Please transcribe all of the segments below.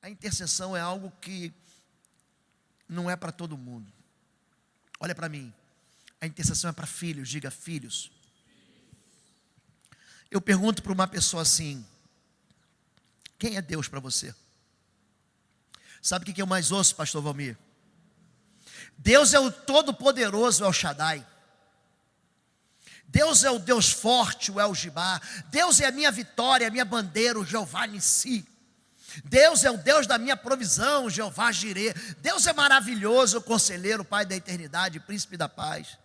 A intercessão é algo que não é para todo mundo. Olha para mim. A intercessão é para filhos, diga filhos. Eu pergunto para uma pessoa assim: quem é Deus para você? Sabe o que eu mais ouço, pastor Valmir? Deus é o Todo-Poderoso, é o Shaddai. Deus é o Deus forte, o El Gibá. Deus é a minha vitória, a minha bandeira, o Jeová Nissi. Deus é o Deus da minha provisão, o Jeová Jirê. Deus é maravilhoso, o conselheiro, o Pai da eternidade, príncipe da paz.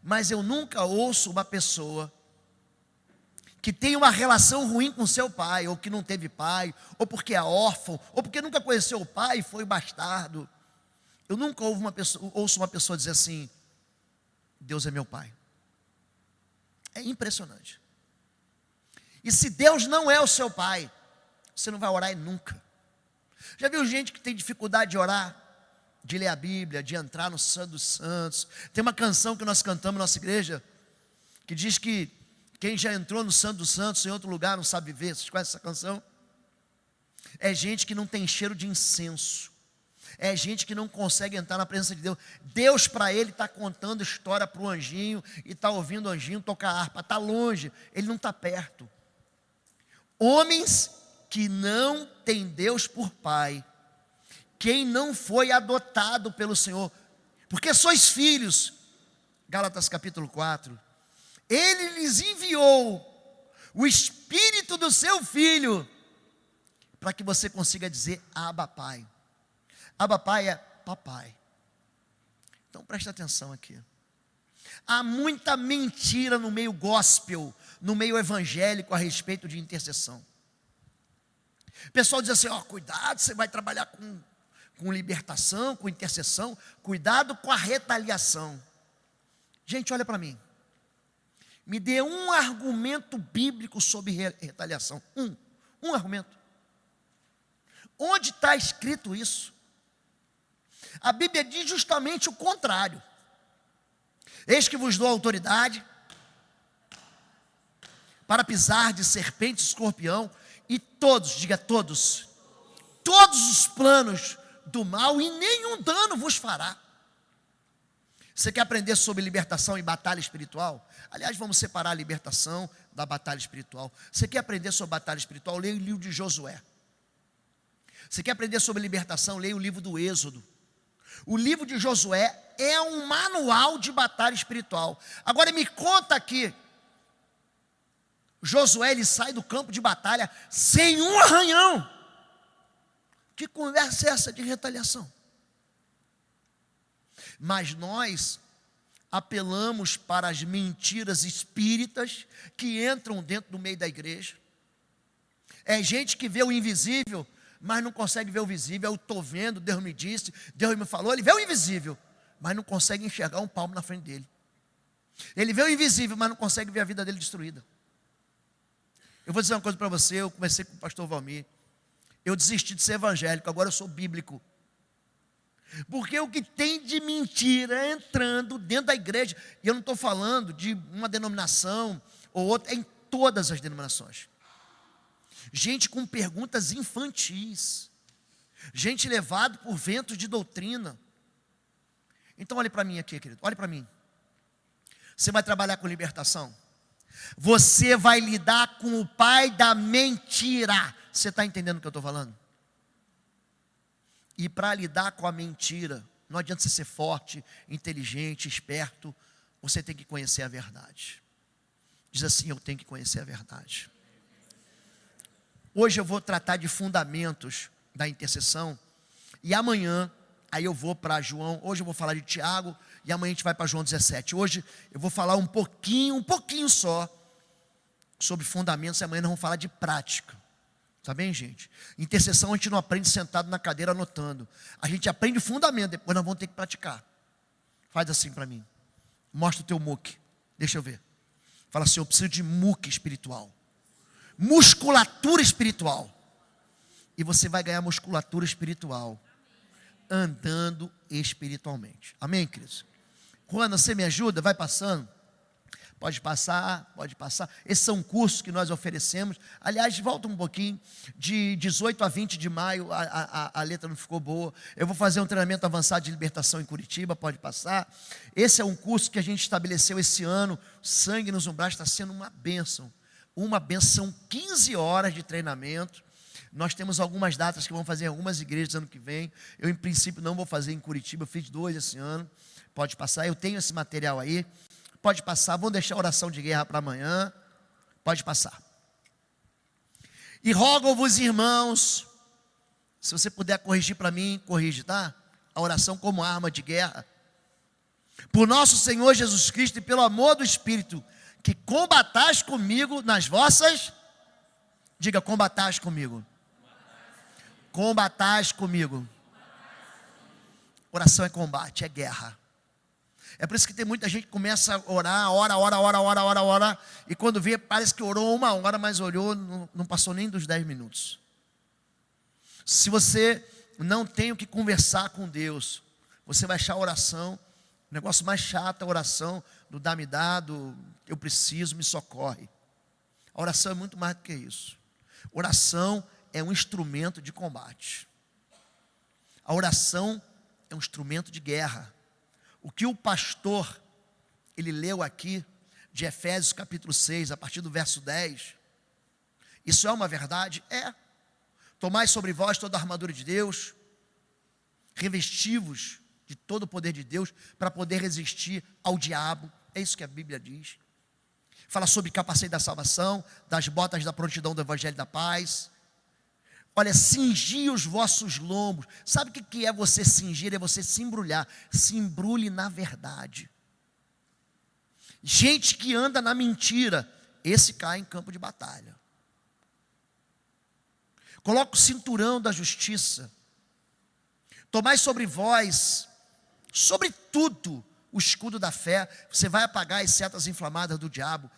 Mas eu nunca ouço uma pessoa que tem uma relação ruim com seu pai, ou que não teve pai, ou porque é órfão, ou porque nunca conheceu o pai e foi bastardo. Eu nunca ouço uma pessoa dizer assim: Deus é meu pai. É impressionante. E se Deus não é o seu pai, você não vai orar nunca. Já viu gente que tem dificuldade de orar, de ler a Bíblia, de entrar no Santo dos Santos? Tem uma canção que nós cantamos na nossa igreja, que diz que quem já entrou no Santo dos Santos em outro lugar não sabe viver. Vocês conhecem essa canção? É gente que não tem cheiro de incenso. É gente que não consegue entrar na presença de Deus. Deus para ele está contando história para o anjinho, e está ouvindo o anjinho tocar harpa. Está longe, ele não está perto. Homens que não têm Deus por pai, quem não foi adotado pelo Senhor, porque sois filhos, Gálatas capítulo 4, Ele lhes enviou o Espírito do seu Filho, para que você consiga dizer Abba Pai. Abba Pai é papai. Então presta atenção aqui. Há muita mentira no meio gospel, no meio evangélico a respeito de intercessão. O pessoal diz assim: ó, cuidado, você vai trabalhar com libertação, com intercessão, cuidado com a retaliação. Gente, olha para mim. Me dê um argumento bíblico sobre retaliação. Um argumento. Onde está escrito isso? A Bíblia diz justamente o contrário. Eis que vos dou autoridade para pisar de serpente e escorpião, e todos, diga todos os planos do mal, e nenhum dano vos fará. Você quer aprender sobre libertação e batalha espiritual? Aliás, vamos separar a libertação da batalha espiritual. Você quer aprender sobre batalha espiritual? Leia o livro de Josué. Você quer aprender sobre libertação? Leia o livro do Êxodo. O livro de Josué é um manual de batalha espiritual. Agora me conta aqui, Josué, ele sai do campo de batalha sem um arranhão. Que conversa é essa de retaliação? Mas nós apelamos para as mentiras espíritas que entram dentro do meio da igreja. É gente que vê o invisível, mas não consegue ver o visível. Eu estou vendo, Deus me disse, Deus me falou. Ele vê o invisível, mas não consegue enxergar um palmo na frente dele. Ele vê o invisível, mas não consegue ver a vida dele destruída. Eu vou dizer uma coisa para você. Eu comecei com o pastor Valmir. Eu desisti de ser evangélico, agora eu sou bíblico. Porque o que tem de mentira entrando dentro da igreja, e eu não estou falando de uma denominação ou outra, é em todas as denominações. Gente com perguntas infantis, gente levado por ventos de doutrina. Então olhe para mim aqui, querido, olhe para mim. Você vai trabalhar com libertação? Você vai lidar com o pai da mentira. Você está entendendo o que eu estou falando? E para lidar com a mentira, não adianta você ser forte, inteligente, esperto. Você tem que conhecer a verdade. Diz assim: eu tenho que conhecer a verdade. Hoje eu vou tratar de fundamentos da intercessão. E amanhã, aí eu vou para João. Hoje eu vou falar de Tiago. E amanhã a gente vai para João 17. Hoje eu vou falar um pouquinho só sobre fundamentos. E amanhã nós vamos falar de prática. Tá bem, gente? Intercessão a gente não aprende sentado na cadeira anotando. A gente aprende fundamento, depois nós vamos ter que praticar. Faz assim para mim. Mostra o teu muque. Deixa eu ver. Fala assim: eu preciso de muque espiritual. Musculatura espiritual. E você vai ganhar musculatura espiritual andando espiritualmente. Amém, queridos? Juana, você me ajuda? Vai passando. Pode passar, pode passar. Esses são cursos que nós oferecemos. Aliás, volta um pouquinho, de 18 a 20 de maio, a letra não ficou boa. Eu vou fazer um treinamento avançado de libertação em Curitiba, pode passar. Esse é um curso que a gente estabeleceu esse ano. Sangue nos Umbrais está sendo uma bênção. Uma bênção, 15 horas de treinamento. Nós temos algumas datas que vão fazer em algumas igrejas ano que vem. Eu, em princípio, não vou fazer em Curitiba, eu fiz 2 esse ano. Pode passar, eu tenho esse material aí. Pode passar, vamos deixar a oração de guerra para amanhã. Pode passar. E rogo-vos, irmãos, se você puder corrigir para mim, corrige, tá? A oração como arma de guerra. Por nosso Senhor Jesus Cristo e pelo amor do Espírito, que combatais comigo nas vossas... Diga, combatais comigo. Combatais comigo. Oração é combate, é guerra. É por isso que tem muita gente que começa a orar, ora, e quando vê, parece que orou 1 hora, mas orou, não passou nem dos 10 minutos. Se você não tem o que conversar com Deus, você vai achar a oração, o negócio mais chato é a oração do dá-me dá, do eu preciso, me socorre. A oração é muito mais do que isso. Oração é um instrumento de combate. A oração é um instrumento de guerra. O que o pastor, ele leu aqui, de Efésios capítulo 6, a partir do verso 10, isso é uma verdade? É. Tomai sobre vós toda a armadura de Deus, revesti-vos de todo o poder de Deus, para poder resistir ao diabo, é isso que a Bíblia diz. Fala sobre capacete da salvação, das botas da prontidão do evangelho da paz. Olha, cingir os vossos lombos. Sabe o que é você cingir? É você se embrulhar. Se embrulhe na verdade. Gente que anda na mentira, esse cai em campo de batalha. Coloca o cinturão da justiça. Tomai sobre vós, sobre tudo, o escudo da fé. Você vai apagar as setas inflamadas do diabo.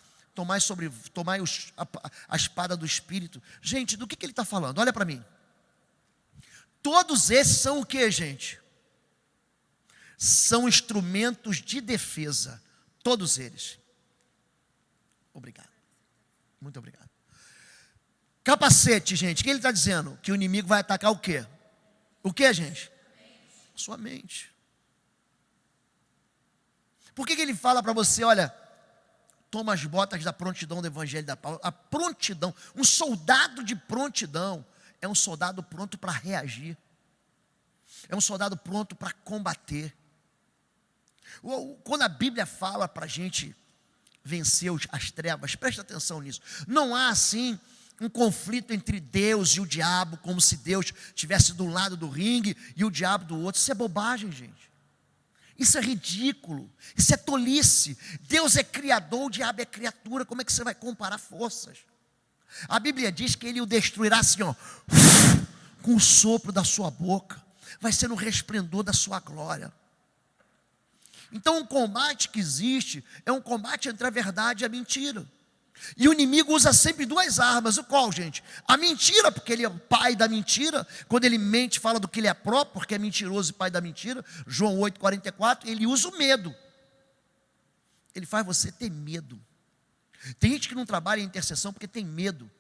Tomai a espada do Espírito. Gente, do que ele está falando? Olha para mim. Todos esses são o que, gente? São instrumentos de defesa. Todos eles. Obrigado. Muito obrigado. Capacete, gente. O que ele está dizendo? Que o inimigo vai atacar o quê? O que, gente? Sua mente. Por que ele fala para você, olha... Toma as botas da prontidão do evangelho da paz. A prontidão, um soldado de prontidão é um soldado pronto para reagir. É um soldado pronto para combater. Quando a Bíblia fala para a gente vencer as trevas, presta atenção nisso. Não há assim um conflito entre Deus e o diabo, como se Deus estivesse do lado do ringue e o diabo do outro. Isso é bobagem, gente. Isso é ridículo, isso é tolice. Deus é criador, o diabo é criatura. Como é que você vai comparar forças? A Bíblia diz que ele o destruirá assim, ó, com o sopro da sua boca. Vai ser no resplendor da sua glória. Então o combate que existe é um combate entre a verdade e a mentira. E o inimigo usa sempre 2 armas. O qual, gente? A mentira, porque ele é o pai da mentira. Quando ele mente, fala do que ele é próprio, porque é mentiroso e pai da mentira. João 8,44. Ele usa o medo. Ele faz você ter medo. Tem gente que não trabalha em intercessão porque tem medo.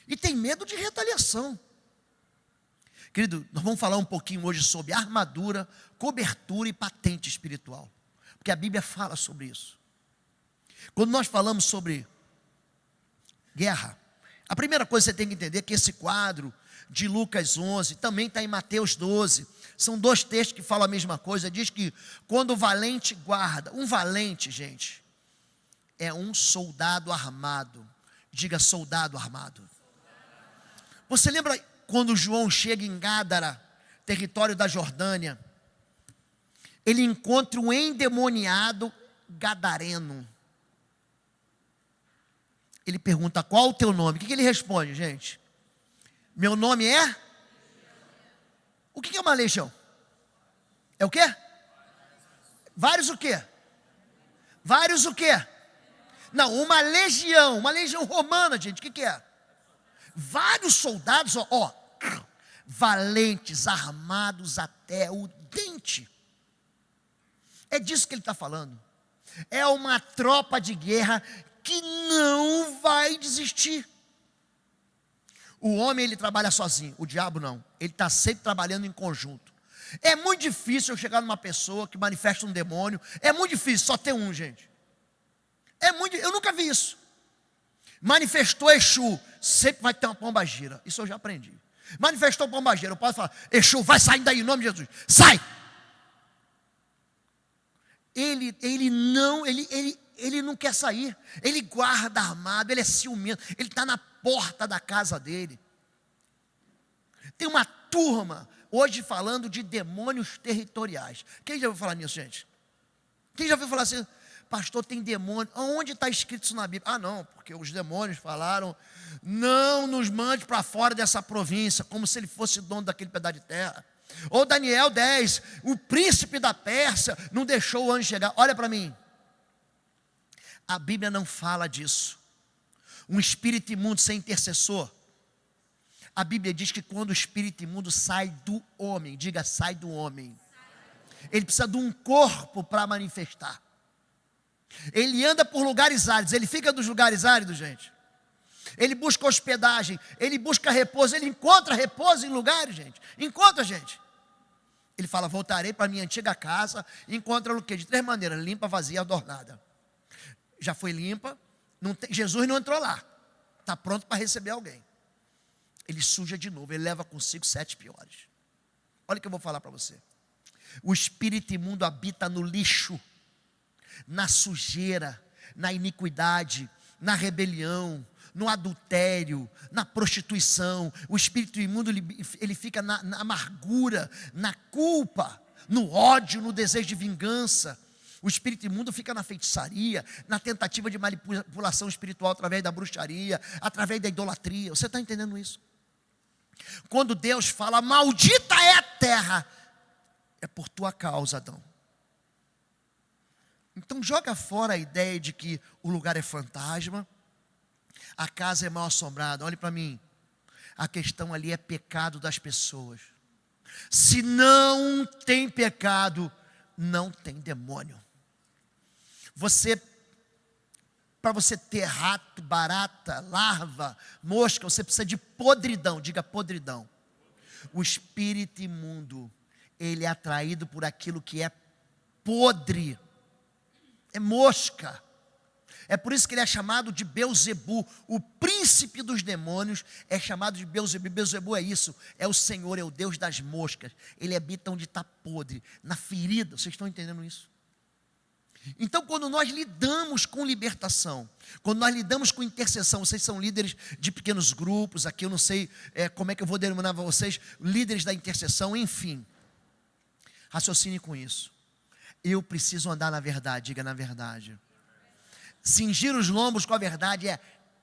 E tem medo de retaliação. Querido, nós vamos falar um pouquinho hoje sobre armadura, cobertura e patente espiritual. Porque a Bíblia fala sobre isso. Quando nós falamos sobre guerra, a primeira coisa que você tem que entender é que esse quadro de Lucas 11 também está em Mateus 12. São 2 textos que falam a mesma coisa. Diz que quando o valente guarda, um valente, gente, é um soldado armado. Diga, soldado armado. Você lembra quando João chega em Gádara, território da Jordânia? Ele encontra um endemoniado gadareno. Ele pergunta, qual o teu nome? O que ele responde, gente? Meu nome é? O que é uma legião? É o quê? Vários o quê? Vários o quê? Não, uma legião romana, gente, o que é? Vários soldados, valentes, armados até o dente. É disso que ele está falando. É uma tropa de guerra que não vai desistir. O homem, ele trabalha sozinho, o diabo não. Ele está sempre trabalhando em conjunto. É muito difícil eu chegar numa pessoa que manifesta um demônio. É muito difícil, só tem um, gente. Eu nunca vi isso. Manifestou Exu, sempre vai ter uma pombagira. Isso eu já aprendi. Manifestou pombagira, eu posso falar: Exu, vai sair daí em nome de Jesus. Sai! Ele não quer sair. Ele guarda armado, ele é ciumento. Ele está na porta da casa dele. Tem uma turma hoje falando de demônios territoriais. Quem já ouviu falar nisso, gente? Quem já ouviu falar assim: pastor, tem demônio? Onde está escrito isso na Bíblia? Ah, não, porque os demônios falaram: não nos mande para fora dessa província, como se ele fosse dono daquele pedaço de terra. Ou Daniel 10, o príncipe da Pérsia não deixou o anjo chegar. Olha para mim, a Bíblia não fala disso. Um espírito imundo sem intercessor. A Bíblia diz que quando o espírito imundo sai do homem, diga, sai do homem, ele precisa de um corpo para manifestar. Ele anda por lugares áridos, ele fica dos lugares áridos, gente. Ele busca hospedagem, ele busca repouso, ele encontra repouso em lugares, gente. Encontra, gente. Ele fala: voltarei para minha antiga casa. Encontra o quê? De 3 maneiras: limpa, vazia, adornada. Já foi limpa, Jesus não entrou lá, está pronto para receber alguém. Ele suja de novo, ele leva consigo 7 piores. Olha o que eu vou falar para você. O espírito imundo habita no lixo, na sujeira, na iniquidade, na rebelião, no adultério, na prostituição. O espírito imundo, ele fica na amargura, na culpa, no ódio, no desejo de vingança. O espírito imundo fica na feitiçaria, na tentativa de manipulação espiritual através da bruxaria, através da idolatria. Você está entendendo isso? Quando Deus fala: maldita é a terra, é por tua causa, Adão. Então joga fora a ideia de que o lugar é fantasma, a casa é mal assombrada. Olhe para mim, a questão ali é pecado das pessoas. Se não tem pecado, não tem demônio. Para você ter rato, barata, larva, mosca, você precisa de podridão. Diga, podridão. O espírito imundo, ele é atraído por aquilo que é podre. É mosca. É por isso que ele é chamado de Belzebu. O príncipe dos demônios é chamado de Belzebu. Belzebu é isso, é o Senhor, é o Deus das moscas. Ele habita onde está podre, na ferida. Vocês estão entendendo isso? Então, quando nós lidamos com libertação, quando nós lidamos com intercessão, vocês são líderes de pequenos grupos, aqui eu não sei como é que eu vou denominar vocês, líderes da intercessão, enfim, raciocine com isso. Eu preciso andar na verdade, diga na verdade. Cingir os lombos com a verdade é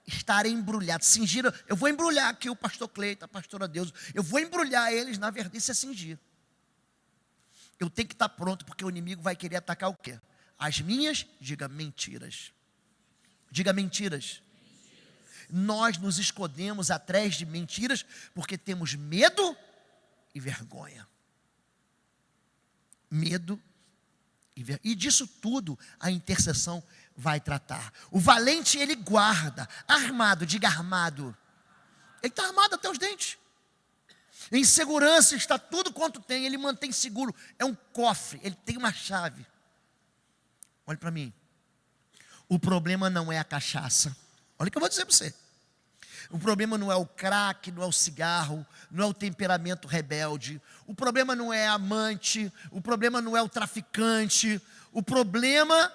estar embrulhado. Cingir, eu vou embrulhar aqui o pastor Cleito, a pastora Deus, eu vou embrulhar eles na verdade, isso é cingir. Eu tenho que estar pronto, porque o inimigo vai querer atacar o quê? As minhas, diga mentiras. Diga mentiras. Nós nos escondemos atrás de mentiras porque temos medo e vergonha. Medo e vergonha. E disso tudo a intercessão vai tratar. O valente, ele guarda, armado, diga armado. Ele está armado até os dentes. Em segurança está tudo quanto tem, ele mantém seguro. É um cofre, ele tem uma chave. Olhe para mim. O problema não é a cachaça. Olha o que eu vou dizer para você. O problema não é o crack, não é o cigarro, não é o temperamento rebelde. O problema não é a amante, o problema não é o traficante. O problema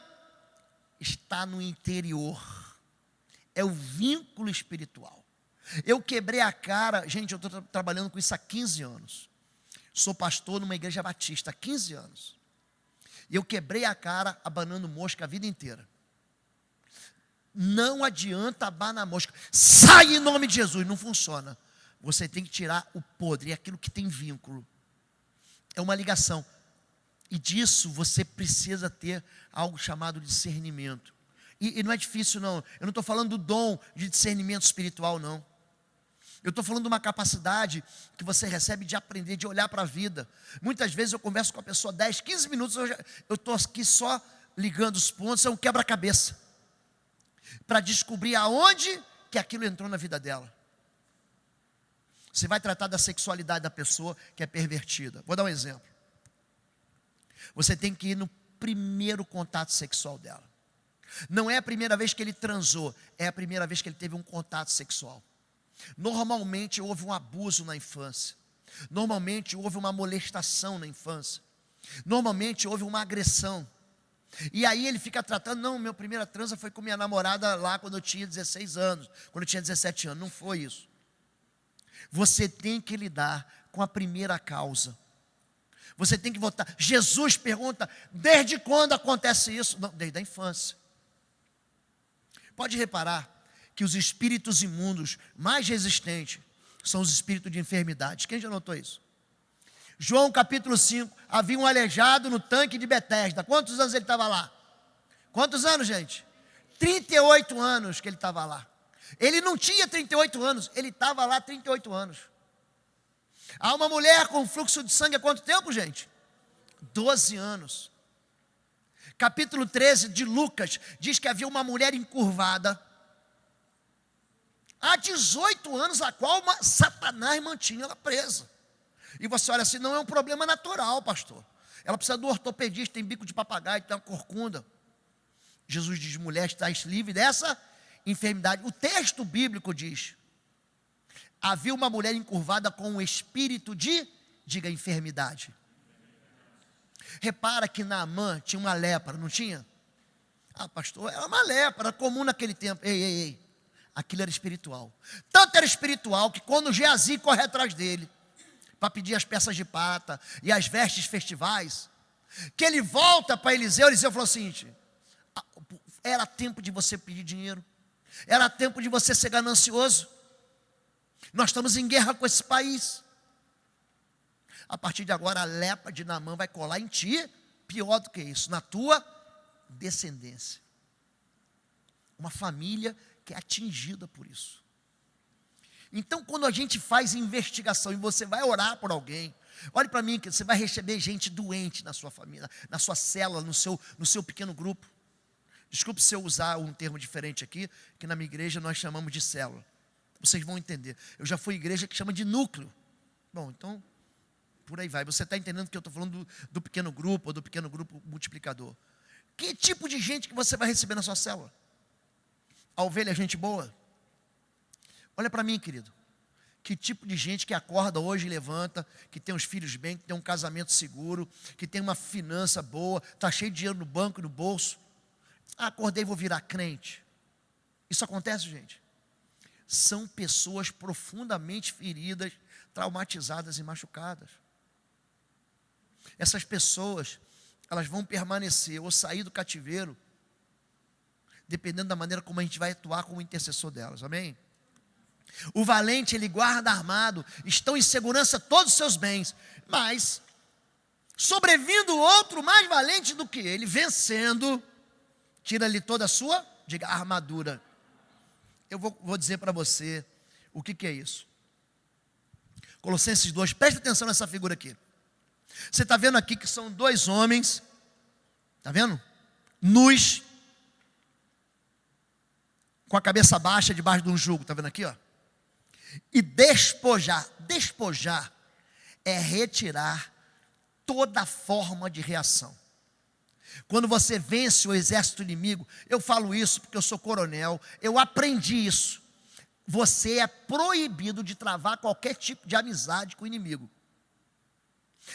está no interior. É o vínculo espiritual. Eu quebrei a cara, gente, eu estou trabalhando com isso há 15 anos. Sou pastor numa igreja batista há 15 anos. E eu quebrei a cara abanando mosca a vida inteira. Não adianta abanar mosca. Sai em nome de Jesus. Não funciona. Você tem que tirar o podre, é aquilo que tem vínculo. É uma ligação. E disso você precisa ter algo chamado discernimento. E não é difícil não. Eu não estou falando do dom de discernimento espiritual não. Eu estou falando de uma capacidade que você recebe de aprender, de olhar para a vida. Muitas vezes eu converso com a pessoa 10, 15 minutos, eu estou aqui só ligando os pontos, é um quebra-cabeça, para descobrir aonde que aquilo entrou na vida dela. Você vai tratar da sexualidade da pessoa que é pervertida. Vou dar um exemplo. Você tem que ir no primeiro contato sexual dela. Não é a primeira vez que ele transou, é a primeira vez que ele teve um contato sexual. Normalmente houve um abuso na infância. Normalmente houve uma molestação na infância. Normalmente houve uma agressão. E aí ele fica tratando, não, minha primeira transa foi com minha namorada lá quando eu tinha 16 anos, quando eu tinha 17 anos. Não foi isso. Você tem que lidar com a primeira causa. Você tem que voltar. Jesus pergunta, desde quando acontece isso? Não, desde a infância. Pode reparar que os espíritos imundos mais resistentes são os espíritos de enfermidade. Quem já notou isso? João capítulo 5, havia um aleijado no tanque de Betesda. Quantos anos ele estava lá? Quantos anos, gente? 38 anos que ele estava lá. Ele não tinha 38 anos, ele estava lá 38 anos. Há uma mulher com fluxo de sangue há quanto tempo, gente? 12 anos. Capítulo 13 de Lucas diz que havia uma mulher encurvada há 18 anos, a qual Satanás mantinha ela presa. E você olha assim, não é um problema natural, pastor. Ela precisa do ortopedista, tem bico de papagaio, tem uma corcunda. Jesus diz, mulher, estás livre dessa enfermidade. O texto bíblico diz, havia uma mulher encurvada com um espírito de, diga, enfermidade. Repara que Naamã tinha uma lepra, não tinha? Ah, pastor, era uma lepra, era comum naquele tempo. Ei, aquilo era espiritual. Tanto era espiritual que quando Geazi corre atrás dele, para pedir as peças de prata e as vestes festivais, que ele volta para Eliseu, Eliseu falou assim, era tempo de você pedir dinheiro, era tempo de você ser ganancioso, nós estamos em guerra com esse país, a partir de agora a lepra de Naamã vai colar em ti, pior do que isso, na tua descendência, uma família que é atingida por isso. Então, quando a gente faz investigação e você vai orar por alguém, olhe para mim, que você vai receber gente doente na sua família, na sua célula, no seu pequeno grupo. Desculpe se eu usar um termo diferente aqui, que na minha igreja nós chamamos de célula. Vocês vão entender. Eu já fui igreja que chama de núcleo. Bom, então, por aí vai. Você está entendendo que eu estou falando do pequeno grupo, ou do pequeno grupo multiplicador. Que tipo de gente que você vai receber na sua célula? A ovelha é gente boa? Olha para mim, querido, que tipo de gente que acorda hoje e levanta, que tem os filhos bem, que tem um casamento seguro, que tem uma finança boa, está cheio de dinheiro no banco e no bolso. Ah, acordei e vou virar crente. Isso acontece, gente? São pessoas profundamente feridas, traumatizadas e machucadas. Essas pessoas, elas vão permanecer ou sair do cativeiro, dependendo da maneira como a gente vai atuar como intercessor delas, amém? O valente, ele guarda armado, estão em segurança todos os seus bens, mas, sobrevindo outro mais valente do que ele, vencendo, tira-lhe toda a sua, diga, armadura. Eu vou dizer para você, o que é isso? Colossenses 2, preste atenção nessa figura aqui. Você está vendo aqui que são dois homens, está vendo? Nus, com a cabeça baixa debaixo de um jugo, está vendo aqui, ó? E despojar é retirar toda forma de reação. Quando você vence o exército inimigo, eu falo isso porque eu sou coronel, eu aprendi isso. Você é proibido de travar qualquer tipo de amizade com o inimigo.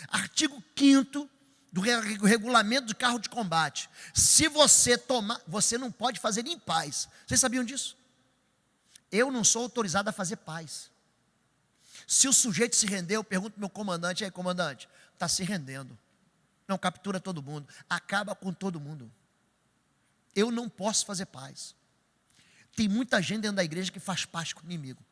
Artigo 5º do regulamento do carro de combate. Se você tomar, você não pode fazer em paz. Vocês sabiam disso? Eu não sou autorizado a fazer paz. Se o sujeito se render, eu pergunto ao meu comandante, aí comandante, está se rendendo. Não, captura todo mundo, acaba com todo mundo. Eu não posso fazer paz. Tem muita gente dentro da igreja que faz paz com o inimigo.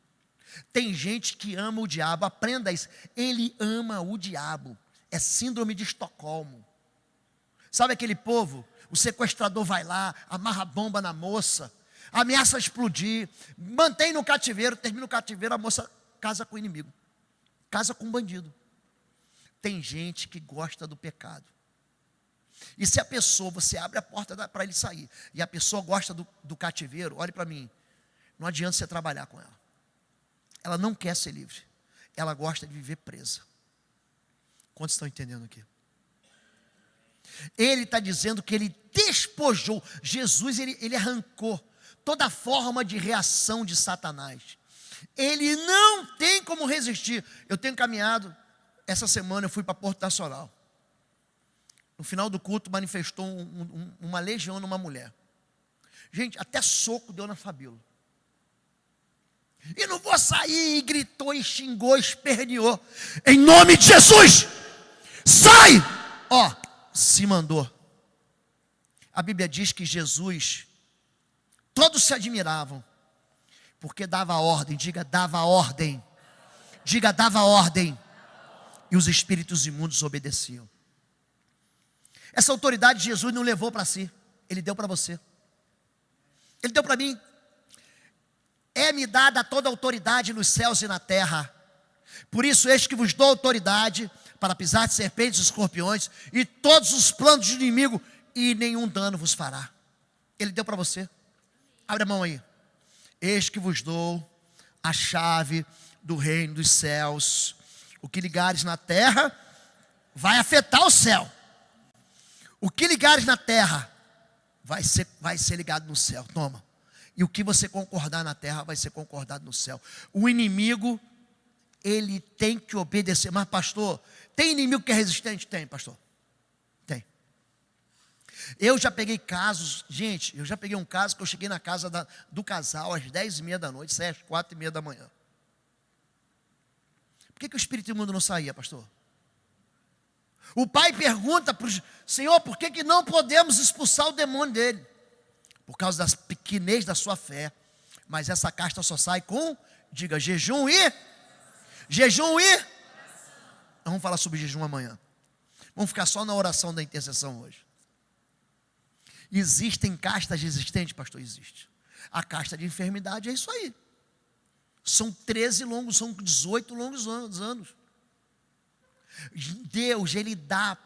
Tem gente que ama o diabo, aprenda isso. Ele ama o diabo. É síndrome de Estocolmo. Sabe aquele povo? O sequestrador vai lá, amarra a bomba na moça, ameaça explodir, mantém no cativeiro, termina o cativeiro, a moça casa com o inimigo, casa com um bandido. Tem gente que gosta do pecado. E se a pessoa, você abre a porta para ele sair, e a pessoa gosta do cativeiro, olhe para mim, não adianta você trabalhar com ela. Ela não quer ser livre, ela gosta de viver presa. Quantos estão entendendo aqui? Ele está dizendo que ele despojou, Jesus, ele arrancou toda forma de reação de Satanás. Ele não tem como resistir. Eu tenho caminhado, essa semana eu fui para Porto Nacional. No final do culto manifestou uma legião numa mulher. Gente, até soco deu na Fabíola. E não vou sair, e gritou, e xingou, esperneou. Em nome de Jesus, sai! Ó, se mandou. A Bíblia diz que Jesus, todos se admiravam, porque dava ordem, diga dava ordem. Diga dava ordem. E os espíritos imundos obedeciam. Essa autoridade Jesus não levou para si, Ele deu para você. Ele deu para mim. É-me dada toda a autoridade nos céus e na terra. Por isso, eis que vos dou autoridade para pisar de serpentes e escorpiões e todos os planos do inimigo, e nenhum dano vos fará. Ele deu para você. Abre a mão aí. Eis que vos dou a chave do reino dos céus. O que ligares na terra vai afetar o céu. O que ligares na terra vai ser ligado no céu. Toma. E o que você concordar na terra vai ser concordado no céu. O inimigo, ele tem que obedecer. Mas pastor, tem inimigo que é resistente? Tem, pastor. Tem. Eu já peguei casos, gente, eu já peguei um caso que eu cheguei na casa do casal às 10h30 da noite, saí às 4h30 da manhã. Por que o espírito imundo não saía, pastor? O pai pergunta para o Senhor, por que não podemos expulsar o demônio dele? Por causa da pequenez da sua fé. Mas essa casta só sai com, diga, jejum e vamos falar sobre jejum amanhã. Vamos ficar só na oração da intercessão hoje. Existem castas resistentes, pastor? Existe. A casta de enfermidade é isso aí. São 18 longos anos. Deus, Ele dá.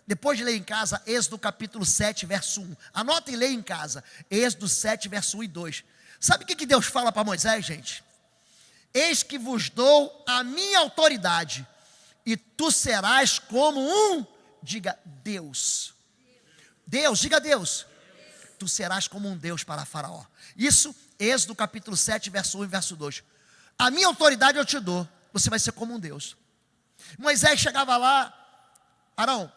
Depois de ler em casa, Êxodo capítulo 7, verso 1. Anota e lê em casa. Êxodo 7, verso 1 e 2. Sabe o que Deus fala para Moisés, gente? Eis que vos dou a minha autoridade, e tu serás como um, diga Deus. Deus, diga Deus. Tu serás como um Deus para Faraó. Isso, Êxodo capítulo 7, verso 1 e verso 2. A minha autoridade eu te dou, você vai ser como um Deus. Moisés chegava lá, Arão,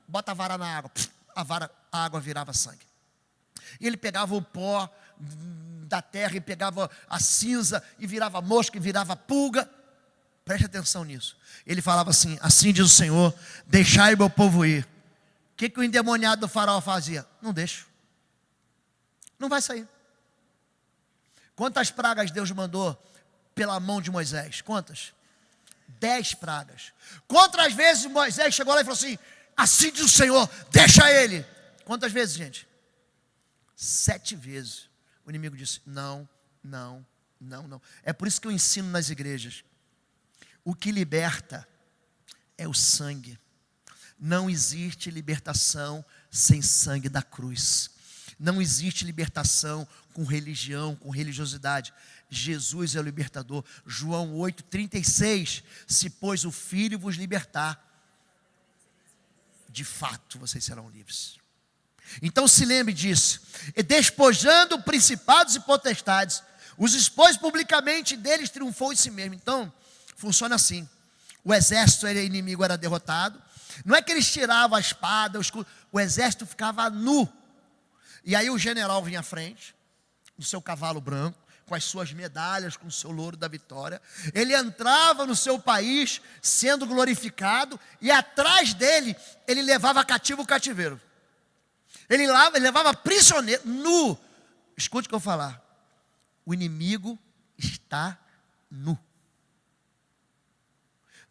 bota a vara na água, a água virava sangue. E ele pegava o pó da terra, e pegava a cinza, e virava mosca, e virava pulga. Preste atenção nisso. Ele falava assim, assim diz o Senhor, deixai o meu povo ir. O que o endemoniado do faraó fazia? Não deixo. Não vai sair. Quantas pragas Deus mandou pela mão de Moisés? Quantas? 10 pragas. Quantas vezes Moisés chegou lá e falou assim, assim diz o Senhor, deixa ele. Quantas vezes, gente? 7 vezes. O inimigo disse, não. É por isso que eu ensino nas igrejas. O que liberta é o sangue. Não existe libertação sem sangue da cruz. Não existe libertação com religião, com religiosidade. Jesus é o libertador. João 8,36. Se pois o Filho vos libertar, de fato vocês serão livres. Então se lembre disso. E despojando principados e potestades, os expôs publicamente, deles triunfou em si mesmo. Então, funciona assim. O exército inimigo era derrotado. Não é que eles tiravam a espada, o escudo. O exército ficava nu. E aí o general vinha à frente, no seu cavalo branco, com as suas medalhas, com o seu louro da vitória. Ele entrava no seu país, sendo glorificado, e atrás dele, ele levava cativo o cativeiro. Ele levava prisioneiro, nu. Escute o que eu vou falar. O inimigo está nu.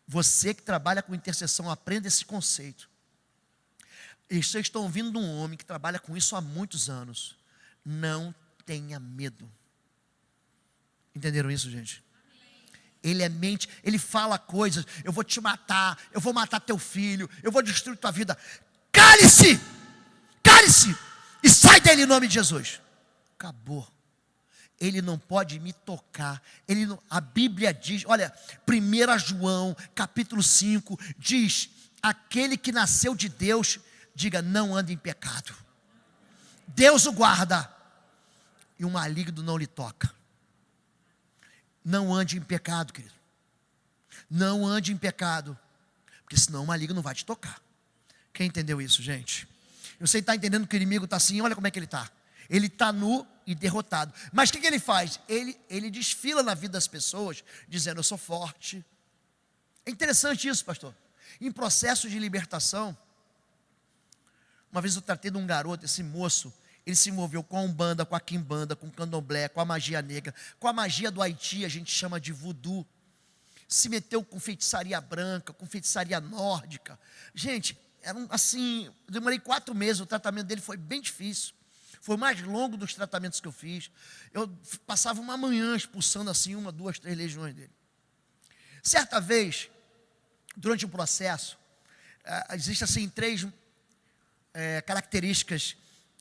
Você que trabalha com intercessão, aprenda esse conceito. E vocês estão ouvindo de um homem que trabalha com isso há muitos anos. Não tenha medo. Entenderam isso, gente? Ele é mente, ele fala coisas, eu vou te matar, eu vou matar teu filho, eu vou destruir tua vida. cale-se, cale-se, e sai dele em nome de Jesus. Acabou. Ele não pode me tocar. A Bíblia diz, olha, 1 João, capítulo 5, diz, aquele que nasceu de Deus, diga, não anda em pecado. Deus o guarda, e o maligno não lhe toca. Não ande em pecado, querido. Não ande em pecado, porque senão o maligno não vai te tocar. Quem entendeu isso, gente? Você está entendendo que o inimigo está assim, olha como é que ele está. Ele está nu e derrotado. Mas o que ele faz? Ele desfila na vida das pessoas, dizendo, eu sou forte. É interessante isso, pastor. Em processo de libertação, uma vez eu tratei de um garoto, esse moço, ele se envolveu com a Umbanda, com a Quimbanda, com o Candomblé, com a magia negra, com a magia do Haiti, a gente chama de voodoo. Se meteu com feitiçaria branca, com feitiçaria nórdica. Gente, assim, demorei 4 meses, o tratamento dele foi bem difícil. Foi o mais longo dos tratamentos que eu fiz. Eu passava uma manhã expulsando assim 1, 2, 3 legiões dele. Certa vez, durante o processo, existem assim 3 características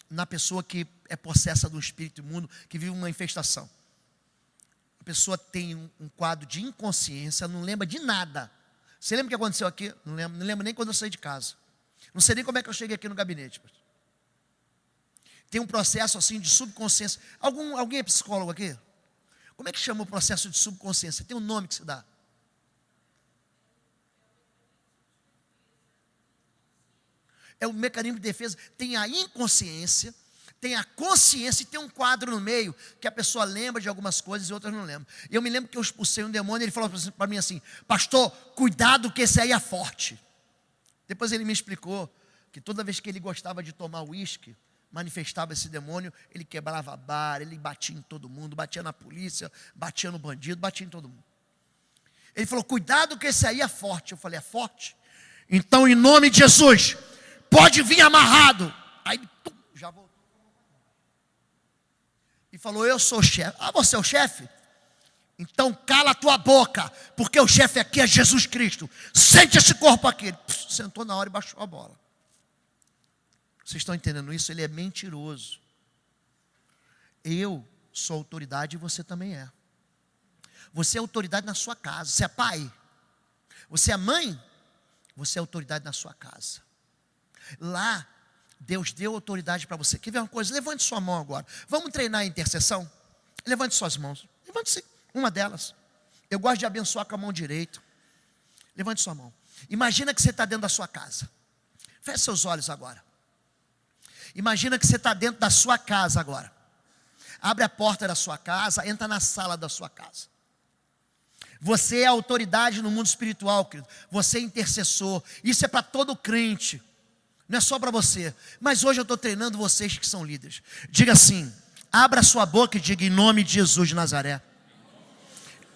na pessoa que é possessa do espírito imundo, que vive uma infestação. A pessoa tem um quadro de inconsciência, não lembra de nada. Você lembra o que aconteceu aqui? Não lembro nem quando eu saí de casa. Não sei nem como é que eu cheguei aqui no gabinete. Tem um processo assim de subconsciência. Alguém é psicólogo aqui? Como é que chama o processo de subconsciência? Tem um nome que se dá. É o mecanismo de defesa. Tem a inconsciência, tem a consciência e tem um quadro no meio que a pessoa lembra de algumas coisas e outras não lembram. Eu me lembro que eu expulsei um demônio e ele falou para mim assim, pastor, cuidado que esse aí é forte. Depois ele me explicou que toda vez que ele gostava de tomar uísque, manifestava esse demônio, ele quebrava a bar, ele batia em todo mundo, batia na polícia, batia no bandido, batia em todo mundo. Ele falou, cuidado que esse aí é forte. Eu falei, é forte? Então em nome de Jesus, pode vir amarrado. Aí já voltou. E falou, eu sou o chefe. Ah, você é o chefe? Então cala a tua boca, porque o chefe aqui é Jesus Cristo. Sente esse corpo aqui. Ele sentou na hora e baixou a bola. Vocês estão entendendo isso? Ele é mentiroso. Eu sou autoridade e você também é. Você é autoridade na sua casa. Você é pai? Você é mãe? Você é autoridade na sua casa. Lá, Deus deu autoridade para você. Quer ver uma coisa? Levante sua mão agora. Vamos treinar a intercessão? Levante suas mãos. Levante uma delas. Eu gosto de abençoar com a mão direita. Levante sua mão. Imagina que você está dentro da sua casa. Feche seus olhos agora. Imagina que você está dentro da sua casa agora. Abre a porta da sua casa, entra na sala da sua casa. Você é autoridade no mundo espiritual, querido. Você é intercessor. Isso é para todo crente. Não é só para você. Mas hoje eu estou treinando vocês que são líderes. Diga assim, abra sua boca e diga em nome de Jesus de Nazaré.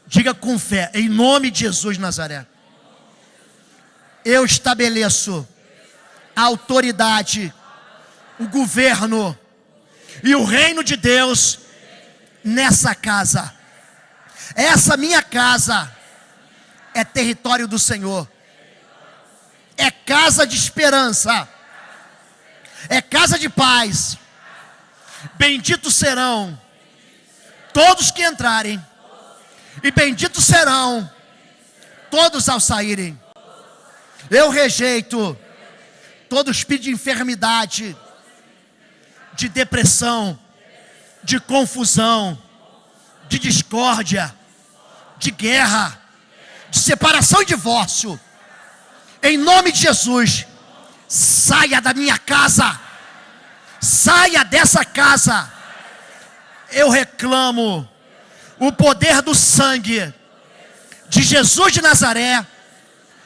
Diga com fé, em nome de Jesus de Nazaré. Eu estabeleço a autoridade, o governo e o reino de Deus nessa casa. Essa minha casa é território do Senhor. É casa de esperança. É casa de paz. Benditos serão todos que entrarem, e benditos serão todos ao saírem. Eu rejeito todo espírito de enfermidade, de depressão, de confusão, de discórdia, de guerra, de separação e divórcio. Em nome de Jesus, saia da minha casa, saia dessa casa. Eu reclamo o poder do sangue de Jesus de Nazaré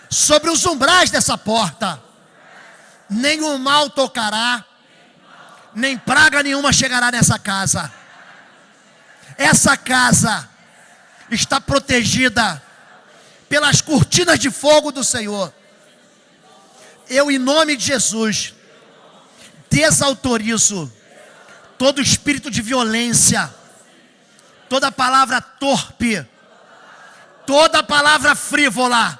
sobre os umbrais dessa porta. Nenhum mal tocará, nem praga nenhuma chegará nessa casa. Essa casa está protegida pelas cortinas de fogo do Senhor. Eu, em nome de Jesus, desautorizo todo espírito de violência, toda palavra torpe, toda palavra frívola,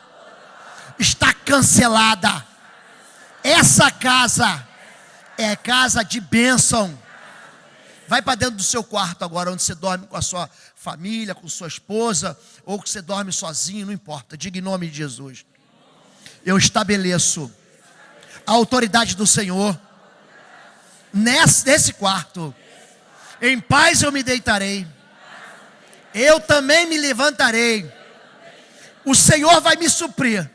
está cancelada. Essa casa é casa de bênção. Vai para dentro do seu quarto agora, onde você dorme com a sua família, com sua esposa, ou que você dorme sozinho, não importa. Diga em nome de Jesus. Eu estabeleço a autoridade do Senhor nesse quarto. Em paz eu me deitarei. Eu também me levantarei. O Senhor vai me suprir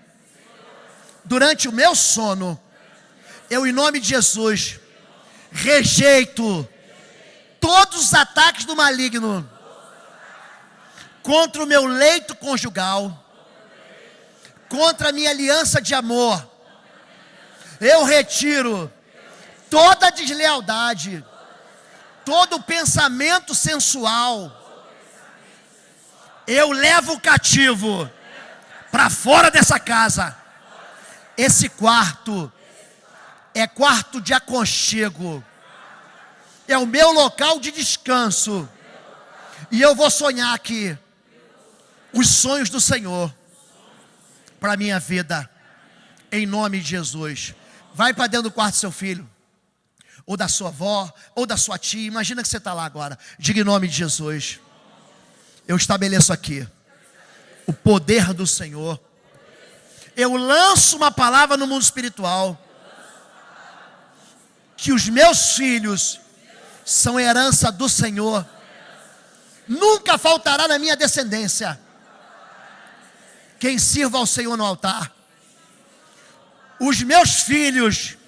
durante o meu sono. Eu, em nome de Jesus, rejeito todos os ataques do maligno contra o meu leito conjugal, contra a minha aliança de amor. Eu retiro toda deslealdade, todo pensamento sensual. Eu levo o cativo para fora dessa casa. Esse quarto é quarto de aconchego. É o meu local de descanso. E eu vou sonhar aqui os sonhos do Senhor para a minha vida, em nome de Jesus. Vai para dentro do quarto do seu filho, ou da sua avó, ou da sua tia. Imagina que você está lá agora. Diga em nome de Jesus. Eu estabeleço aqui o poder do Senhor. Eu lanço uma palavra no mundo espiritual, que os meus filhos são herança do Senhor. Nunca faltará na minha descendência quem sirva ao Senhor no altar. Os meus filhos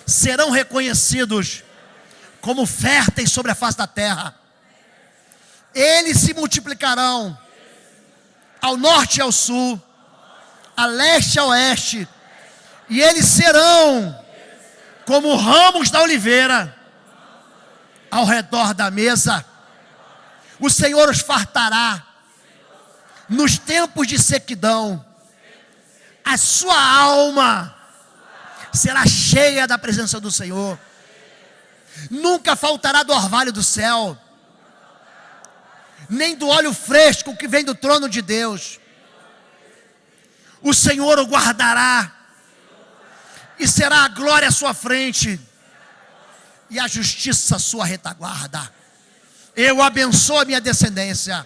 serão reconhecidos como férteis sobre a face da terra. Eles se multiplicarão ao norte e ao sul, a leste e a oeste, e eles serão como ramos da oliveira ao redor da mesa. O Senhor os fartará nos tempos de sequidão. A sua alma será cheia da presença do Senhor. Nunca faltará do orvalho do céu, nem do óleo fresco que vem do trono de Deus. O Senhor o guardará, e será a glória à sua frente, e a justiça à sua retaguarda. Eu abençoo a minha descendência,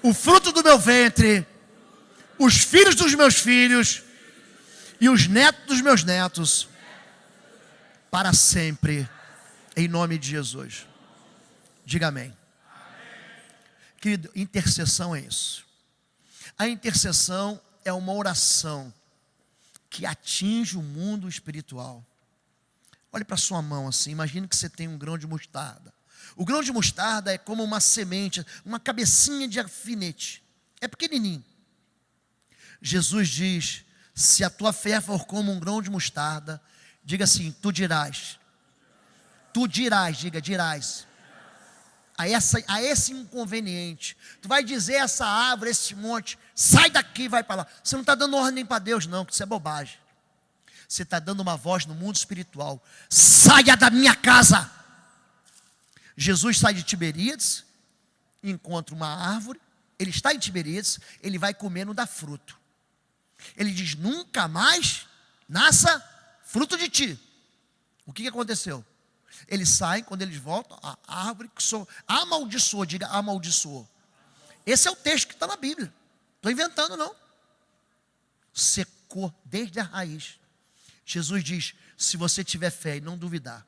o fruto do meu ventre, os filhos dos meus filhos, e os netos dos meus netos, para sempre, em nome de Jesus. Diga amém. Querido, intercessão é isso. A intercessão é uma oração que atinge o mundo espiritual. Olhe para a sua mão assim, imagine que você tem um grão de mostarda. O grão de mostarda é como uma semente, uma cabecinha de alfinete. É pequenininho. Jesus diz, se a tua fé for como um grão de mostarda, diga assim, tu dirás. Tu dirás, diga, dirás. A esse inconveniente. Tu vai dizer a essa árvore, esse monte, sai daqui, vai para lá. Você não está dando ordem para Deus não, que isso é bobagem. Você está dando uma voz no mundo espiritual. Saia da minha casa. Jesus sai de Tiberíades, encontra uma árvore. Ele está em Tiberíades, ele vai comer, não dá fruto. Ele diz, nunca mais nasça fruto de ti. O que aconteceu? Eles saem, quando eles voltam, a árvore que amaldiçoou, diga amaldiçoou. Esse é o texto que está na Bíblia. Estou inventando não. Secou desde a raiz. Jesus diz, se você tiver fé e não duvidar,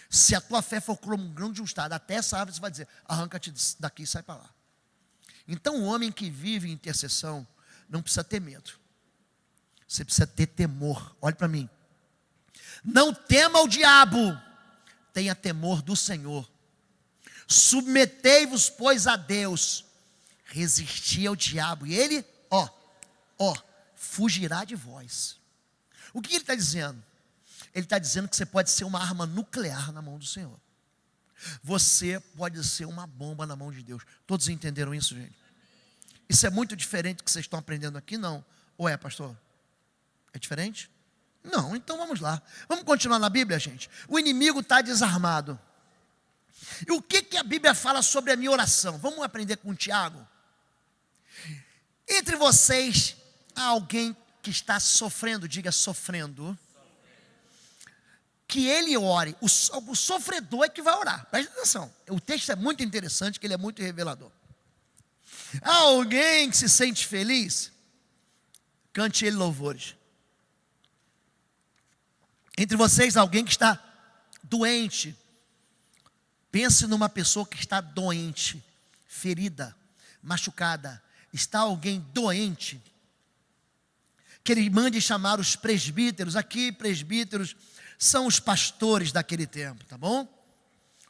se a tua fé for como um grão de mostarda, até essa árvore você vai dizer, arranca-te daqui e sai para lá. Então o homem que vive em intercessão não precisa ter medo. Você precisa ter temor. Olhe para mim. Não tema o diabo, tenha temor do Senhor. Submetei-vos, pois, a Deus. Resisti ao diabo, e ele, fugirá de vós. O que ele está dizendo? Ele está dizendo que você pode ser uma arma nuclear na mão do Senhor. Você pode ser uma bomba na mão de Deus. Todos entenderam isso, gente? Isso é muito diferente do que vocês estão aprendendo aqui, não? Ou é, pastor? É diferente? Não, então vamos lá. Vamos continuar na Bíblia, gente. O inimigo está desarmado. E o que a Bíblia fala sobre a minha oração? Vamos aprender com o Tiago? Entre vocês, há alguém que está sofrendo, diga sofrendo, que ele ore. O sofredor é que vai orar. Presta atenção. O texto é muito interessante, que ele é muito revelador. Há alguém que se sente feliz? Cante ele louvores. Entre vocês, alguém que está doente. Pense numa pessoa que está doente, ferida, machucada. Está alguém doente? Que ele mande chamar os presbíteros. Aqui, presbíteros são os pastores daquele tempo, tá bom?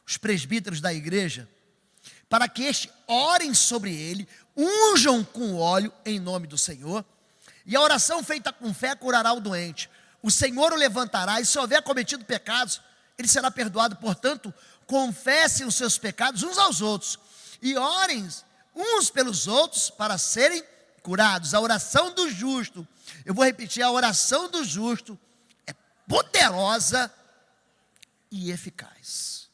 Os presbíteros da igreja. Para que estes orem sobre ele, unjam com óleo em nome do Senhor. E a oração feita com fé curará o doente. O Senhor o levantará, e se houver cometido pecados, ele será perdoado. Portanto, confessem os seus pecados uns aos outros, e orem uns pelos outros para serem curados. A oração do justo, eu vou repetir, a oração do justo é poderosa e eficaz.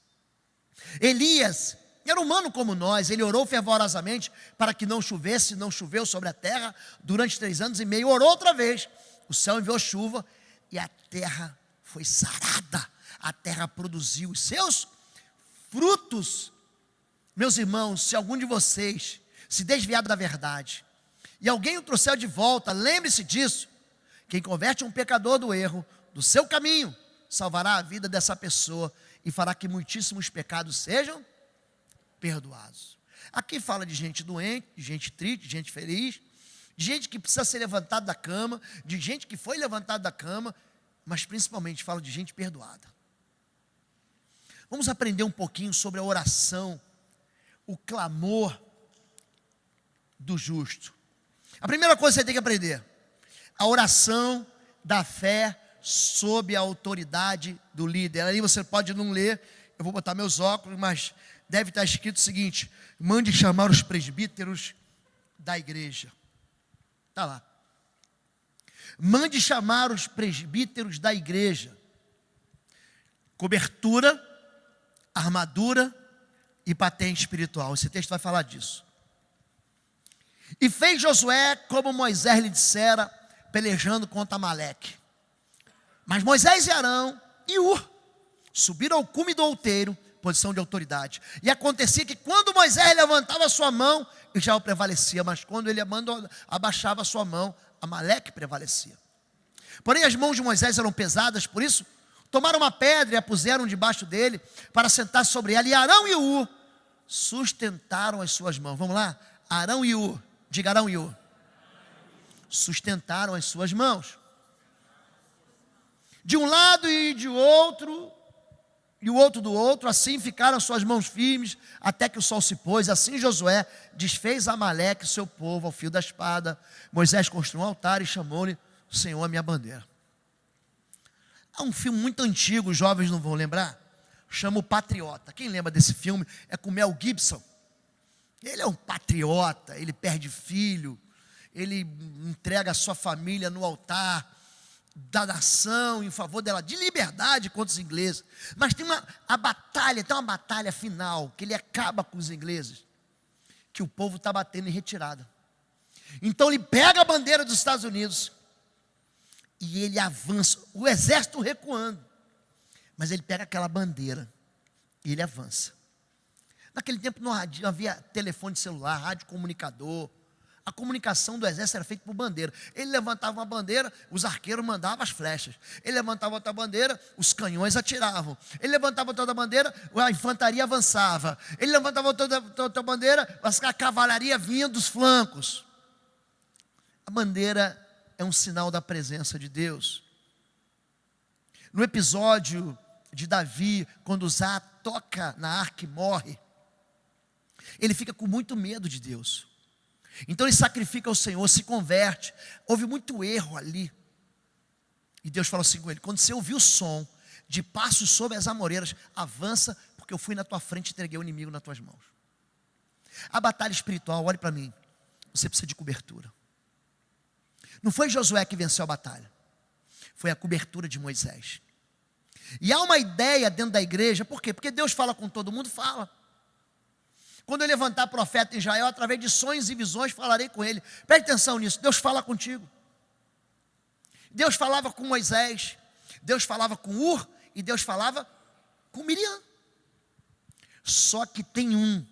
Elias era humano como nós, ele orou fervorosamente para que não chovesse, não choveu sobre a terra durante 3 anos e meio, orou outra vez, o céu enviou chuva, e a terra foi sarada, a terra produziu os seus frutos. Meus irmãos, se algum de vocês se desviar da verdade, e alguém o trouxer de volta, lembre-se disso, quem converte um pecador do erro, do seu caminho, salvará a vida dessa pessoa, e fará que muitíssimos pecados sejam perdoados. Aqui fala de gente doente, de gente triste, de gente feliz, de gente que precisa ser levantado da cama, de gente que foi levantado da cama, mas principalmente fala de gente perdoada. Vamos aprender um pouquinho sobre a oração, o clamor do justo. A primeira coisa que você tem que aprender, a oração da fé sob a autoridade do líder. Aí você pode não ler, eu vou botar meus óculos, mas deve estar escrito o seguinte: mande chamar os presbíteros da igreja. Está lá. Mande chamar os presbíteros da igreja. Cobertura, armadura e patente espiritual. Esse texto vai falar disso. E fez Josué como Moisés lhe dissera, pelejando contra Amaleque. Mas Moisés e Arão e Ur subiram ao cume do outeiro, posição de autoridade. E acontecia que quando Moisés levantava a sua mão, Israel prevalecia, mas quando ele abaixava a sua mão, Amaleque prevalecia. Porém as mãos de Moisés eram pesadas, por isso tomaram uma pedra e a puseram debaixo dele, para sentar sobre ela. E Arão e Ur sustentaram as suas mãos. Vamos lá? Arão e Ur, diga Arão e Ur. Sustentaram as suas mãos. De um lado e de outro, e o outro do outro, assim ficaram suas mãos firmes, até que o sol se pôs. Assim Josué desfez Amaleque, seu povo, ao fio da espada. Moisés construiu um altar e chamou-lhe o Senhor a minha bandeira. Há um filme muito antigo, os jovens não vão lembrar, chama O Patriota. Quem lembra desse filme? É com Mel Gibson. Ele é um patriota, ele perde filho, ele entrega a sua família no altar da nação em favor dela, de liberdade contra os ingleses. Mas tem uma batalha final, que ele acaba com os ingleses, que o povo está batendo em retirada. Então ele pega a bandeira dos Estados Unidos e ele avança, o exército recuando, mas ele pega aquela bandeira e ele avança. Naquele tempo não havia telefone celular, rádio comunicador. A comunicação do exército era feita por bandeira. Ele levantava uma bandeira, os arqueiros mandavam as flechas. Ele levantava outra bandeira, os canhões atiravam. Ele levantava outra bandeira, a infantaria avançava. Ele levantava outra bandeira, a cavalaria vinha dos flancos. A bandeira é um sinal da presença de Deus. No episódio de Davi, quando Uzá toca na arca e morre, ele fica com muito medo de Deus. Então ele sacrifica ao Senhor, se converte. Houve muito erro ali. E Deus falou assim com ele: quando você ouvir o som de passos sobre as amoreiras, avança, porque eu fui na tua frente e entreguei o inimigo nas tuas mãos. A batalha espiritual, olhe para mim, você precisa de cobertura. Não foi Josué que venceu a batalha, foi a cobertura de Moisés. E há uma ideia dentro da igreja, por quê? Porque Deus fala com todo mundo, fala. Quando eu levantar profeta em Israel, através de sonhos e visões, falarei com ele. Preste atenção nisso, Deus fala contigo. Deus falava com Moisés, Deus falava com Ur, e Deus falava com Miriam. Só que tem um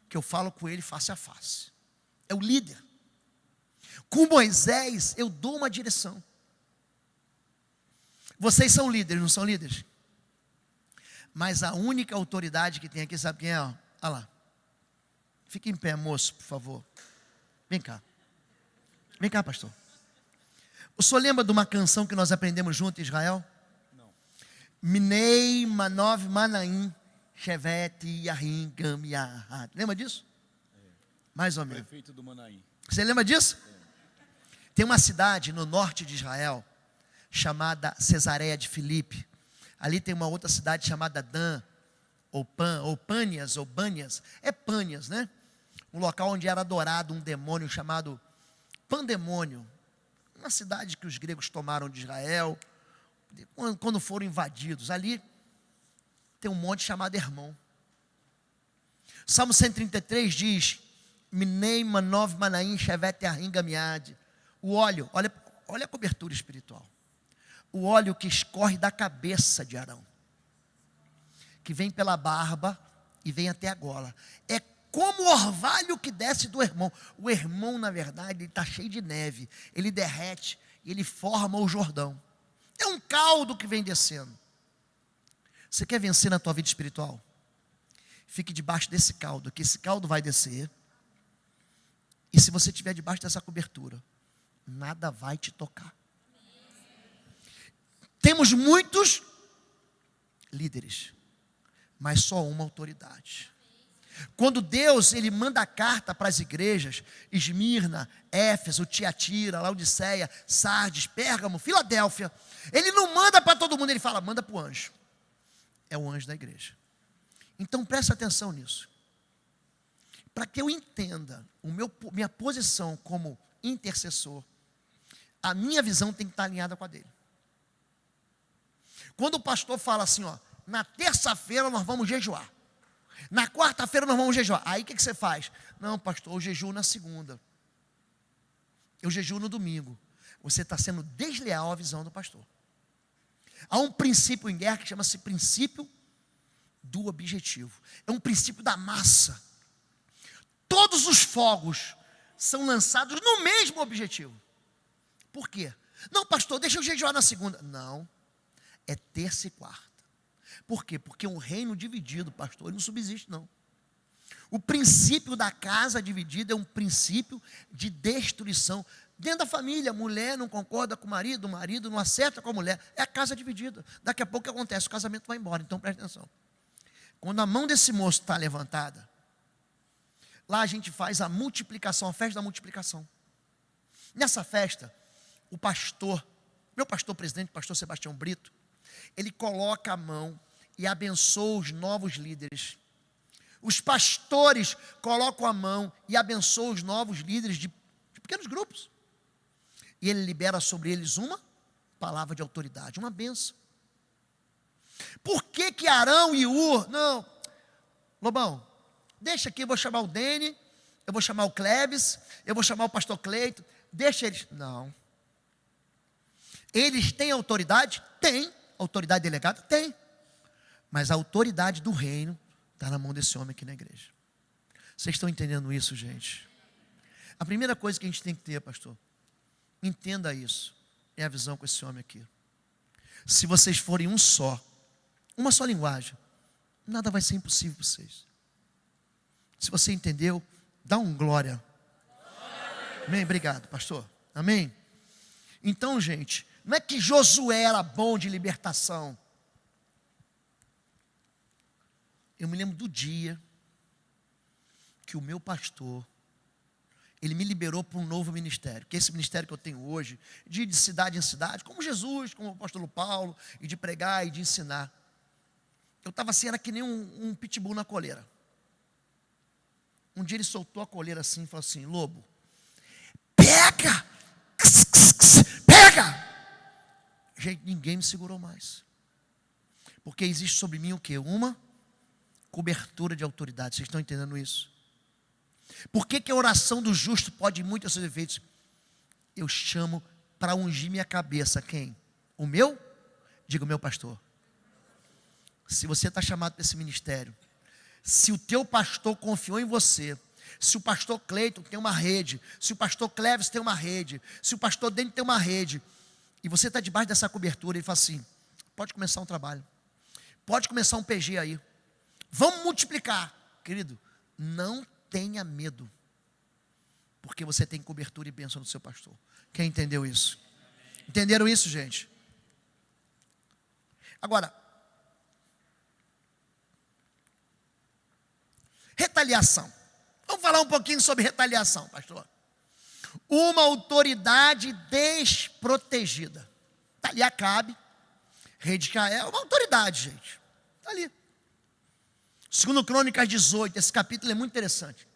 que eu falo com ele face a face. É o líder. Com Moisés eu dou uma direção. Vocês são líderes, não são líderes? Mas a única autoridade que tem aqui, sabe quem é? Olha lá. Fique em pé, moço, por favor. Vem cá. Vem cá, pastor. O senhor lembra de uma canção que nós aprendemos junto em Israel? Não. Minei, Manov, Manaim, Chevette, Yahim, Gam, Yahat. Lembra disso? Mais ou menos. Prefeito do Manaim. Você lembra disso? Tem uma cidade no norte de Israel, chamada Cesareia de Filipe. Ali tem uma outra cidade chamada Dan, ou Pânias, ou Bânias. É Pânias, né? Um local onde era adorado um demônio chamado Pandemônio. Uma cidade que os gregos tomaram de Israel, quando foram invadidos. Ali tem um monte chamado Hermon. Salmo 133 diz: Minei, Manov, Manaim, Chevette, Ahim, Gamiad. O óleo, olha a cobertura espiritual. O óleo que escorre da cabeça de Arão, que vem pela barba e vem até a gola. É como o orvalho que desce do Hermon. O Hermon, na verdade, ele está cheio de neve. Ele derrete e ele forma o Jordão. É um caldo que vem descendo. Você quer vencer na tua vida espiritual? Fique debaixo desse caldo, que esse caldo vai descer. E se você estiver debaixo dessa cobertura, nada vai te tocar. Temos muitos líderes, mas só uma autoridade. Quando Deus ele manda a carta para as igrejas, Esmirna, Éfeso, Tiatira, Laodiceia, Sardes, Pérgamo, Filadélfia, ele não manda para todo mundo, ele fala, manda para o anjo. É o anjo da igreja. Então preste atenção nisso. Para que eu entenda minha posição como intercessor, a minha visão tem que estar alinhada com a dele. Quando o pastor fala assim, ó, na terça-feira nós vamos jejuar, na quarta-feira nós vamos jejuar, aí o que você faz? Não, pastor, eu jejuo na segunda, eu jejuo no domingo. Você está sendo desleal à visão do pastor. Há um princípio em guerra que chama-se princípio do objetivo. É um princípio da massa. Todos os fogos são lançados no mesmo objetivo. Por quê? Não, pastor, deixa eu jejuar na segunda. Não, é terça e quarta. Por quê? Porque um reino dividido, pastor, ele não subsiste não. O princípio da casa dividida é um princípio de destruição. Dentro da família, a mulher não concorda com o marido não acerta com a mulher. É a casa dividida. Daqui a pouco o que acontece? O casamento vai embora. Então presta atenção. Quando a mão desse moço está levantada, lá a gente faz a multiplicação, a festa da multiplicação. Nessa festa, o pastor, meu pastor presidente, pastor Sebastião Brito, ele coloca a mão e abençoa os novos líderes. Os pastores colocam a mão e abençoam os novos líderes de pequenos grupos. E ele libera sobre eles uma palavra de autoridade, uma bênção. Por que Arão e Ur, não, Lobão, deixa aqui, eu vou chamar o Dene, eu vou chamar o Cleves, eu vou chamar o pastor Cleito, deixa eles, não. Eles têm autoridade? Tem. Autoridade delegada? Tem. Mas a autoridade do reino está na mão desse homem aqui na igreja. Vocês estão entendendo isso, gente? A primeira coisa que a gente tem que ter, pastor, entenda isso, é a visão com esse homem aqui. Se vocês forem um só, uma só linguagem, nada vai ser impossível para vocês. Se você entendeu, dá um glória. Amém? Obrigado, pastor. Amém? Então, gente, não é que Josué era bom de libertação. Eu me lembro do dia que o meu pastor, ele me liberou para um novo ministério, que é esse ministério que eu tenho hoje, de ir de cidade em cidade, como Jesus, como o apóstolo Paulo, e de pregar e de ensinar. Eu estava assim, era que nem um pitbull na coleira. Um dia ele soltou a coleira assim e falou assim, Lobo, pega! Pega! Gente, ninguém me segurou mais. Porque existe sobre mim o quê? Uma cobertura de autoridade. Vocês estão entendendo isso? Por que a oração do justo pode muito aos seus efeitos? Eu chamo para ungir minha cabeça quem? O meu? Diga o meu pastor. Se você está chamado para esse ministério, se o teu pastor confiou em você, se o pastor Cleiton tem uma rede, se o pastor Cleves tem uma rede, se o pastor Dente tem uma rede, e você está debaixo dessa cobertura e fala assim, pode começar um trabalho, pode começar um PG aí, vamos multiplicar, querido, não tenha medo, porque você tem cobertura e bênção do seu pastor. Quem entendeu isso? Entenderam isso, gente? Agora, retaliação. Vamos falar um pouquinho sobre retaliação, pastor. Uma autoridade desprotegida. Está ali Acabe, rei de Israel, uma autoridade, gente. Está ali. Segundo Crônicas 18, esse capítulo é muito interessante.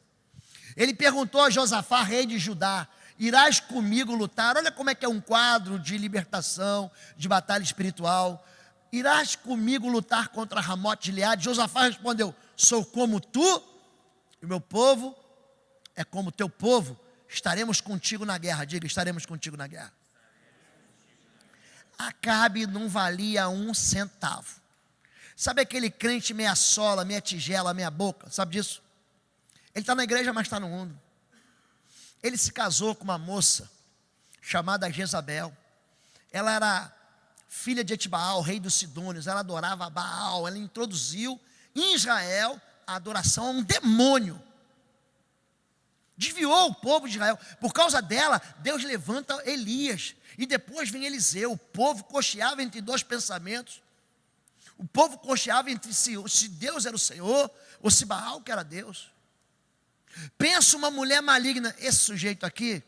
Ele perguntou a Josafá, rei de Judá, irás comigo lutar? Olha como é que é um quadro de libertação, de batalha espiritual. Irás comigo lutar contra Ramote de Gileade? Josafá respondeu, sou como tu, e o meu povo é como teu povo, estaremos contigo na guerra. Diga, estaremos contigo na guerra. Acabe não valia 1 centavo. Sabe aquele crente meia sola, meia tigela, meia boca? Sabe disso? Ele está na igreja, mas está no mundo. Ele se casou com uma moça chamada Jezabel. Ela era filha de Etibaal, rei dos Sidônios. Ela adorava Baal. Ela introduziu em Israel a adoração a um demônio. Desviou o povo de Israel. Por causa dela, Deus levanta Elias. E depois vem Eliseu. O povo cocheava entre dois pensamentos. O povo cocheava entre si, se Deus era o Senhor, ou se Baal que era Deus. Pensa uma mulher maligna. Esse sujeito aqui,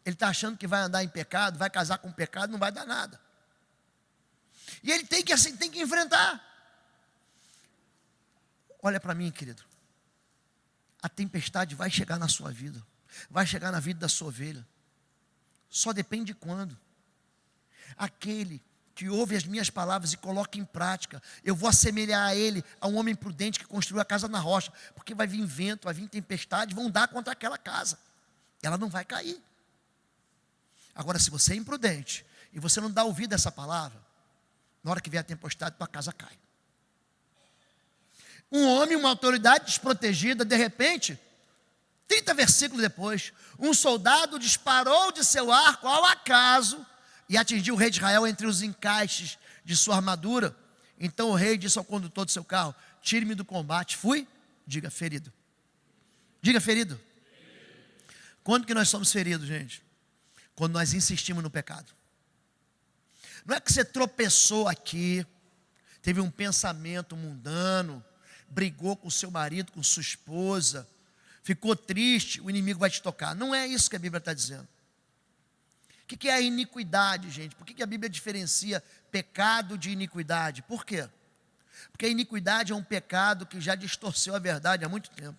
ele está achando que vai andar em pecado, vai casar com pecado, não vai dar nada. E ele tem que enfrentar. Olha para mim, querido. A tempestade vai chegar na sua vida, vai chegar na vida da sua ovelha. Só depende de quando. Aquele que ouve as minhas palavras e coloca em prática, eu vou assemelhar a ele, a um homem prudente que construiu a casa na rocha, porque vai vir vento, vai vir tempestade, vão dar contra aquela casa, ela não vai cair. Agora, se você é imprudente, e você não dá ouvido a essa palavra, na hora que vier a tempestade, tua casa cai. Um homem, uma autoridade desprotegida, de repente, 30 versículos depois, um soldado disparou de seu arco ao acaso, e atingiu o rei de Israel entre os encaixes de sua armadura. Então o rei disse ao condutor do seu carro, tire-me do combate. Fui, diga ferido. Diga ferido. Quando que nós somos feridos, gente? Quando nós insistimos no pecado. Não é que você tropeçou aqui, teve um pensamento mundano, brigou com seu marido, com sua esposa, ficou triste, o inimigo vai te tocar. Não é isso que a Bíblia está dizendo. O que é a iniquidade, gente? Por que a Bíblia diferencia pecado de iniquidade? Por quê? Porque a iniquidade é um pecado que já distorceu a verdade há muito tempo.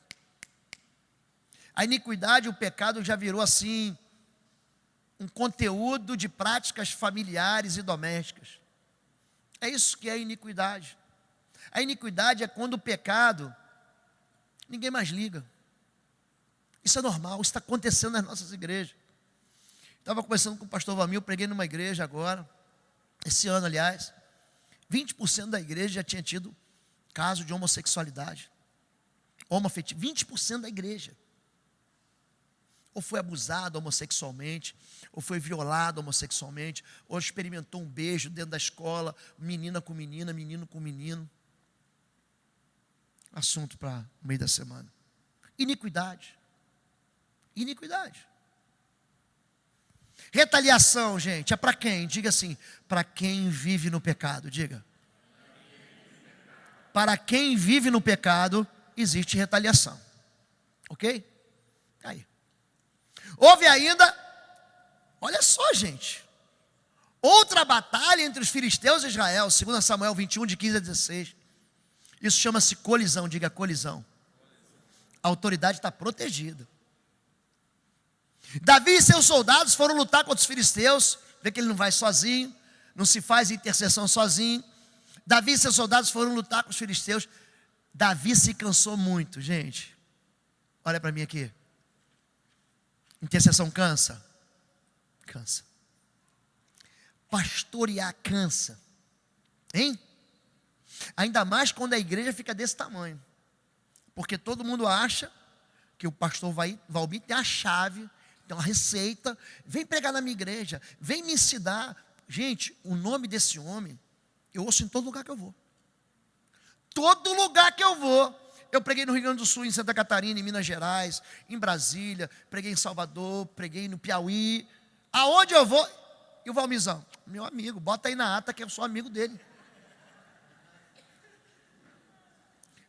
A iniquidade, o pecado já virou assim, um conteúdo de práticas familiares e domésticas. É isso que é a iniquidade. A iniquidade é quando o pecado, ninguém mais liga. Isso é normal, isso está acontecendo nas nossas igrejas. Estava conversando com o pastor Vamil, preguei numa igreja agora, esse ano aliás, 20% da igreja já tinha tido caso de homossexualidade, homoafetivo, 20% da igreja, ou foi abusado homossexualmente, ou foi violado homossexualmente, ou experimentou um beijo dentro da escola, menina com menina, menino com menino. Assunto para o meio da semana. Iniquidade. Iniquidade. Retaliação, gente, é para quem? Diga assim, para quem vive no pecado, diga. Para quem vive no pecado, existe retaliação. Ok? Aí. Houve ainda, olha só, gente, outra batalha entre os filisteus e Israel, 2 Samuel 21, de 15 a 16. Isso chama-se colisão, diga colisão. A autoridade está protegida. Davi e seus soldados foram lutar contra os filisteus. Vê que ele não vai sozinho, não se faz intercessão sozinho. Davi e seus soldados foram lutar com os filisteus. Davi se cansou muito, gente. Olha para mim aqui. Intercessão cansa? Cansa. Pastorear cansa. Hein? Ainda mais quando a igreja fica desse tamanho. Porque todo mundo acha que o pastor Valmir tem a chave, tem uma receita, vem pregar na minha igreja, vem me ensinar. Gente, o nome desse homem, eu ouço em todo lugar que eu vou. Todo lugar que eu vou. Eu preguei no Rio Grande do Sul, em Santa Catarina, em Minas Gerais, em Brasília, preguei em Salvador, preguei no Piauí. Aonde eu vou? E o Valmizão, meu amigo, bota aí na ata que eu sou amigo dele.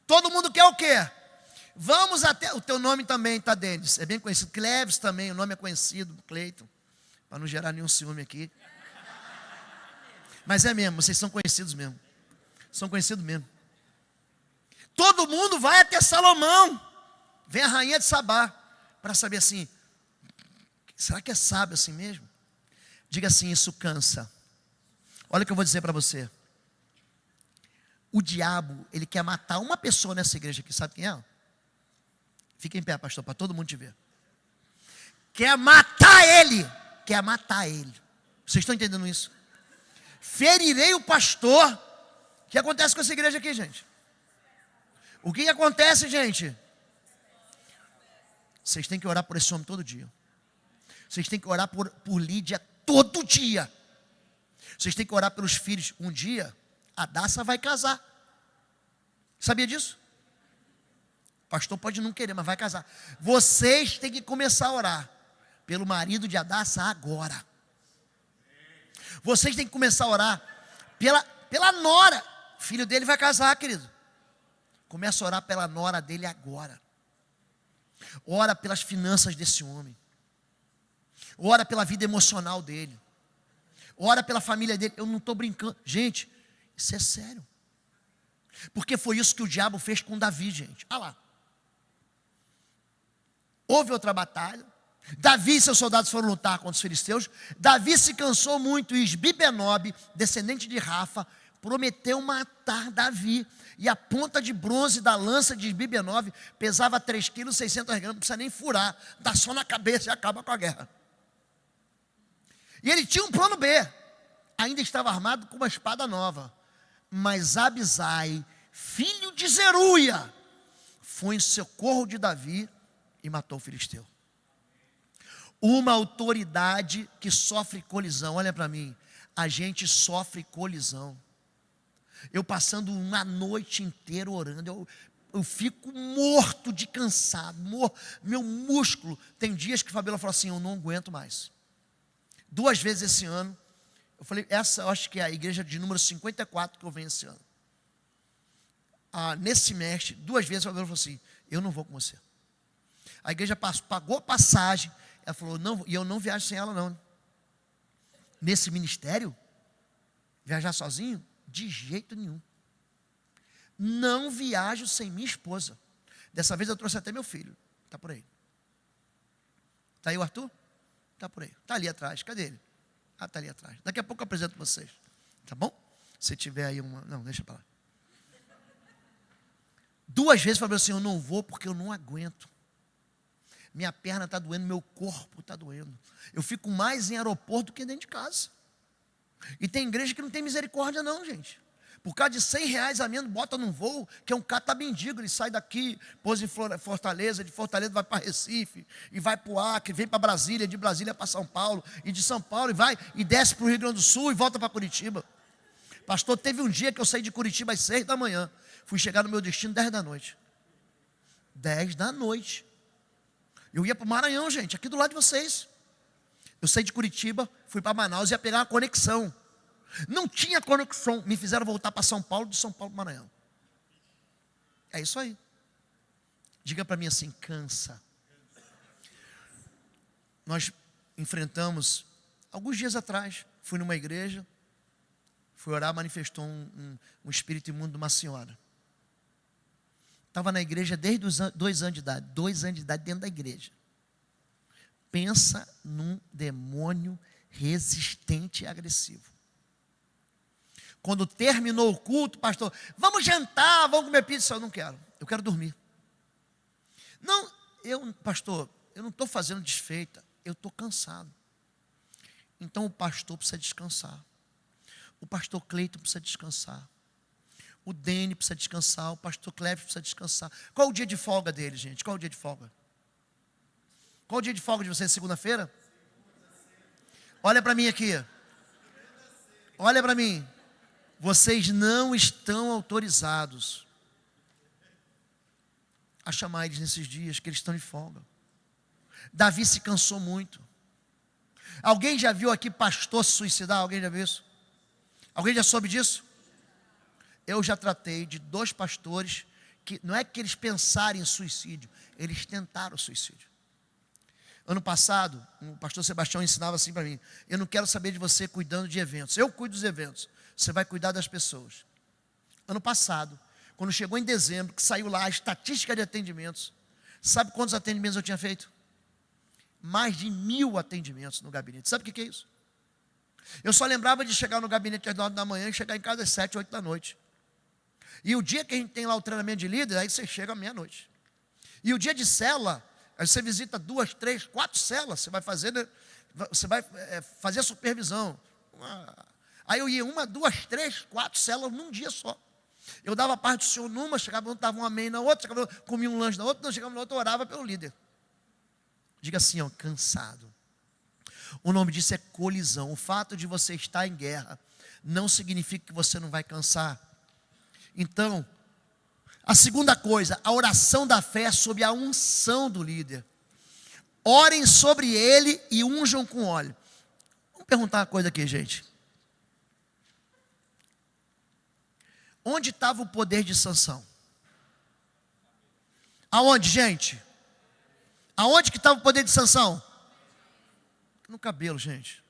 Todo mundo quer o quê? Vamos até, o teu nome também, tá, Denis? É bem conhecido. Cleves também, o nome é conhecido, Cleiton. Para não gerar nenhum ciúme aqui. Mas é mesmo, vocês são conhecidos mesmo. São conhecidos mesmo. Todo mundo vai até Salomão. Vem a rainha de Sabá. Para saber assim, será que é sábio assim mesmo? Diga assim, isso cansa. Olha o que eu vou dizer para você. O diabo, ele quer matar uma pessoa nessa igreja aqui, sabe quem é? Fica em pé, pastor, para todo mundo te ver. Quer matar ele. Quer matar ele. Vocês estão entendendo isso? Ferirei o pastor. O que acontece com essa igreja aqui, gente? O que acontece, gente? Vocês têm que orar por esse homem todo dia. Vocês têm que orar por Lídia todo dia. Vocês têm que orar pelos filhos. Um dia, a Daça vai casar. Sabia disso? O pastor pode não querer, mas vai casar. Vocês têm que começar a orar pelo marido de Adaça agora. Vocês têm que começar a orar pela nora. O filho dele vai casar, querido. Começa a orar pela nora dele agora. Ora pelas finanças desse homem. Ora pela vida emocional dele. Ora pela família dele. Eu não estou brincando. Gente, isso é sério. Porque foi isso que o diabo fez com Davi, gente. Olha lá. Houve outra batalha. Davi e seus soldados foram lutar contra os filisteus. Davi se cansou muito e Isbi-Benob, descendente de Rafa, prometeu matar Davi. E a ponta de bronze da lança de Isbi-Benob pesava 3,6 kg, não precisa nem furar, dá só na cabeça e acaba com a guerra. E ele tinha um plano B, ainda estava armado com uma espada nova. Mas Abisai, filho de Zeruia, foi em socorro de Davi e matou o filisteu. Uma autoridade que sofre colisão, olha para mim, a gente sofre colisão. Eu passando uma noite inteira orando, eu fico morto de cansado, meu músculo. Tem dias que a Fabiola falou assim, eu não aguento mais. 2 vezes esse ano, eu falei, essa eu acho que é a igreja de número 54 que eu venho esse ano. Nesse semestre, 2 vezes a Fabiola falou assim, eu não vou com você. A igreja pagou passagem, ela falou, não, e eu não viajo sem ela não. Nesse ministério, viajar sozinho? De jeito nenhum. Não viajo sem minha esposa. Dessa vez eu trouxe até meu filho. Está por aí. Está aí o Arthur? Está por aí. Está ali atrás. Cadê ele? Está ali atrás. Daqui a pouco eu apresento vocês. Tá bom? Se tiver aí uma... Não, deixa para lá. 2 vezes falou assim, eu não vou porque eu não aguento. Minha perna está doendo, meu corpo está doendo. Eu fico mais em aeroporto do que dentro de casa. E tem igreja que não tem misericórdia não, gente. Por causa de R$100 a menos, bota num voo, que é um cata-mendigo. Ele sai daqui, pousa em Fortaleza, de Fortaleza vai para Recife, e vai para o Acre, vem para Brasília, de Brasília para São Paulo, e de São Paulo e vai, e desce para o Rio Grande do Sul e volta para Curitiba. Pastor, teve um dia que eu saí de Curitiba às 6 da manhã, fui chegar no meu destino 10 da noite. 10 da noite. Eu ia para o Maranhão, gente, aqui do lado de vocês. Eu saí de Curitiba, fui para Manaus e ia pegar uma conexão. Não tinha conexão. Me fizeram voltar para São Paulo, de São Paulo para Maranhão. É isso aí. Diga para mim assim, cansa. Nós enfrentamos, alguns dias atrás, fui numa igreja, fui orar, manifestou um espírito imundo de uma senhora. Estava na igreja desde os 2 anos de idade. 2 anos de idade dentro da igreja. Pensa num demônio resistente e agressivo. Quando terminou o culto, pastor, vamos jantar, vamos comer pizza. Eu não quero, eu quero dormir. Não, pastor, eu não estou fazendo desfeita, eu estou cansado. Então o pastor precisa descansar. O pastor Cleiton precisa descansar. O Dene precisa descansar, o pastor Cleves precisa descansar. Qual o dia de folga dele, gente? Qual o dia de folga? Qual o dia de folga de vocês, segunda-feira? Olha para mim aqui. Olha para mim. Vocês não estão autorizados a chamar eles nesses dias, que eles estão de folga. Davi se cansou muito. Alguém já viu aqui pastor se suicidar? Alguém já viu isso? Alguém já soube disso? Eu já tratei de 2 pastores que não é que eles pensaram em suicídio, eles tentaram suicídio. Ano passado, o pastor Sebastião ensinava assim para mim: eu não quero saber de você cuidando de eventos, eu cuido dos eventos, você vai cuidar das pessoas. Ano passado, quando chegou em dezembro, que saiu lá a estatística de atendimentos, sabe quantos atendimentos eu tinha feito? Mais de 1000 atendimentos no gabinete. Sabe o que é isso? Eu só lembrava de chegar no gabinete às 9 da manhã e chegar em casa às 7, 8 da noite. E o dia que a gente tem lá o treinamento de líder, aí você chega à meia-noite. E o dia de célula, aí você visita 2, 3, 4 células, você vai fazer, né? Você vai fazer a supervisão. Aí eu ia 1, 2, 3, 4 células num dia só. Eu dava parte do Senhor numa, chegava um, dava um amém na outra, chegava, comia um lanche na outra, não chegava na outra, eu orava pelo líder. Diga assim, ó, cansado. O nome disso é colisão. O fato de você estar em guerra não significa que você não vai cansar. Então, a segunda coisa, a oração da fé sob a unção do líder. Orem sobre ele e unjam com óleo. Vamos perguntar uma coisa aqui, gente. Onde estava o poder de Sansão? Aonde, gente? Aonde que estava o poder de Sansão? No cabelo, gente.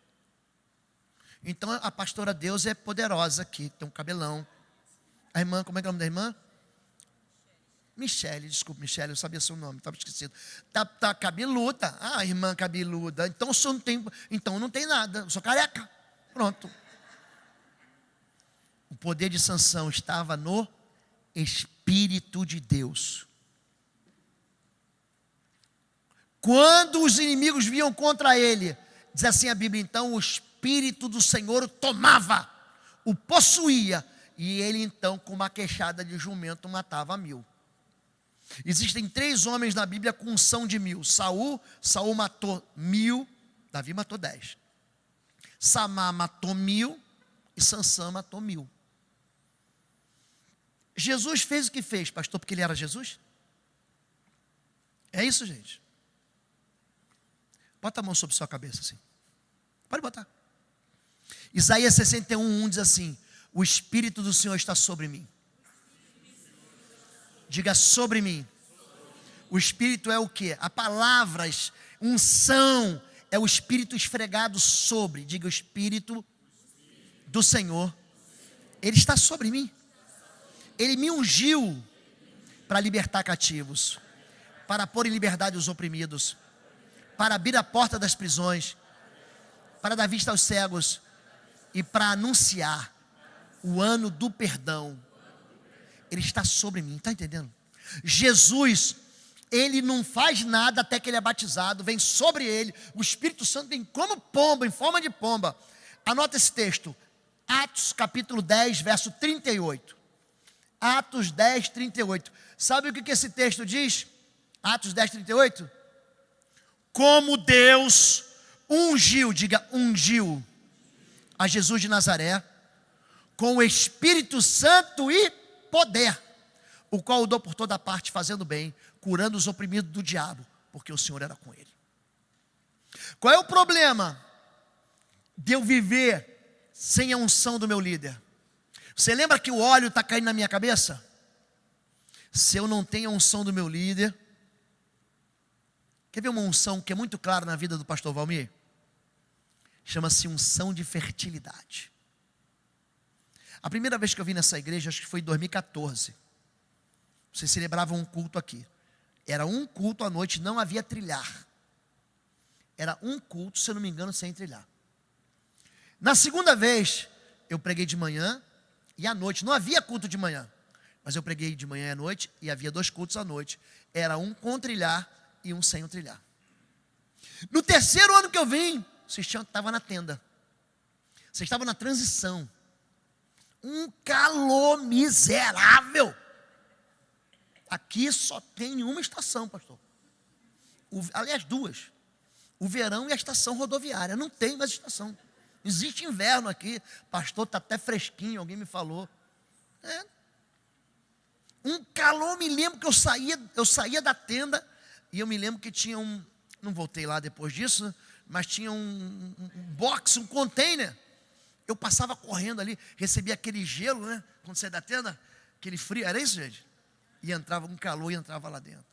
Então a pastora Deus é poderosa aqui, tem um cabelão. A irmã, como é que é o nome da irmã? Michele, desculpa, Michele, eu sabia seu nome, estava esquecido. Tá cabeluda. Ah, irmã cabeluda. Então o senhor não tem, então não tem nada, eu sou careca. Pronto. O poder de Sansão estava no Espírito de Deus. Quando os inimigos vinham contra ele, diz assim a Bíblia, então o Espírito do Senhor o tomava, o possuía, e ele então com uma queixada de jumento matava 1000. Existem 3 homens na Bíblia com unção de 1000. Saul matou 1000, Davi matou 10. Samá matou 1000 e Sansão matou 1000. Jesus fez o que fez, pastor, porque ele era Jesus? É isso, gente. Bota a mão sobre sua cabeça assim. Pode botar. Isaías 61:1 diz assim: o Espírito do Senhor está sobre mim. Diga sobre mim. O Espírito é o quê? A palavras, unção, é o Espírito esfregado sobre. Diga o Espírito do Senhor. Ele está sobre mim. Ele me ungiu para libertar cativos, para pôr em liberdade os oprimidos, para abrir a porta das prisões, para dar vista aos cegos e para anunciar o ano do perdão. Ele está sobre mim, está entendendo? Jesus, ele não faz nada até que ele é batizado, vem sobre ele, o Espírito Santo vem como pomba, em forma de pomba. Anota esse texto, Atos capítulo 10, verso 38. Atos 10, 38. Sabe o que esse texto diz? Atos 10, 38. Como Deus ungiu, diga ungiu, a Jesus de Nazaré, com o Espírito Santo e poder, o qual o deu por toda parte, fazendo bem, curando os oprimidos do diabo, porque o Senhor era com ele. Qual é o problema de eu viver sem a unção do meu líder? Você lembra que o óleo está caindo na minha cabeça? Se eu não tenho a unção do meu líder, quer ver uma unção que é muito clara na vida do pastor Valmir? Chama-se unção de fertilidade. A primeira vez que eu vim nessa igreja, acho que foi em 2014. Vocês celebravam um culto aqui. Era um culto à noite, não havia trilhar. Era um culto, se eu não me engano, sem trilhar. Na segunda vez, eu preguei de manhã e à noite. Não havia culto de manhã, mas eu preguei de manhã e à noite e havia 2 cultos à noite. Era um com trilhar e um sem o trilhar. No terceiro ano que eu vim, vocês estavam na tenda. Vocês estavam na transição. Um calor miserável. Aqui só tem uma estação, pastor. Aliás, duas. O verão e a estação rodoviária. Não tem mais estação. Existe inverno aqui. Pastor, está até fresquinho, alguém me falou. Um calor, me lembro que eu saía da tenda, e eu me lembro que tinha não voltei lá depois disso, mas tinha um box, um container. Eu passava correndo ali, recebia aquele gelo, né? Quando saía da tenda, aquele frio, era isso, gente? E entrava um calor e entrava lá dentro.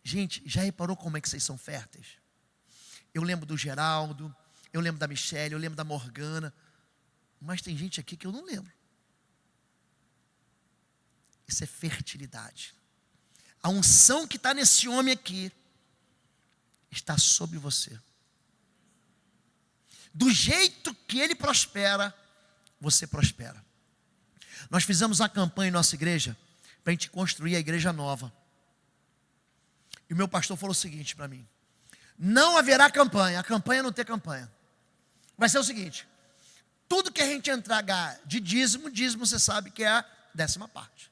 Gente, já reparou como é que vocês são férteis? Eu lembro do Geraldo, eu lembro da Michele, eu lembro da Morgana, mas tem gente aqui que eu não lembro. Isso é fertilidade. A unção que está nesse homem aqui está sobre você. Do jeito que ele prospera, você prospera. Nós fizemos uma campanha em nossa igreja para a gente construir a igreja nova. E o meu pastor falou o seguinte para mim: não haverá campanha, a campanha não tem campanha. Vai ser o seguinte: tudo que a gente entregar de dízimo, você sabe que é a 10ª parte.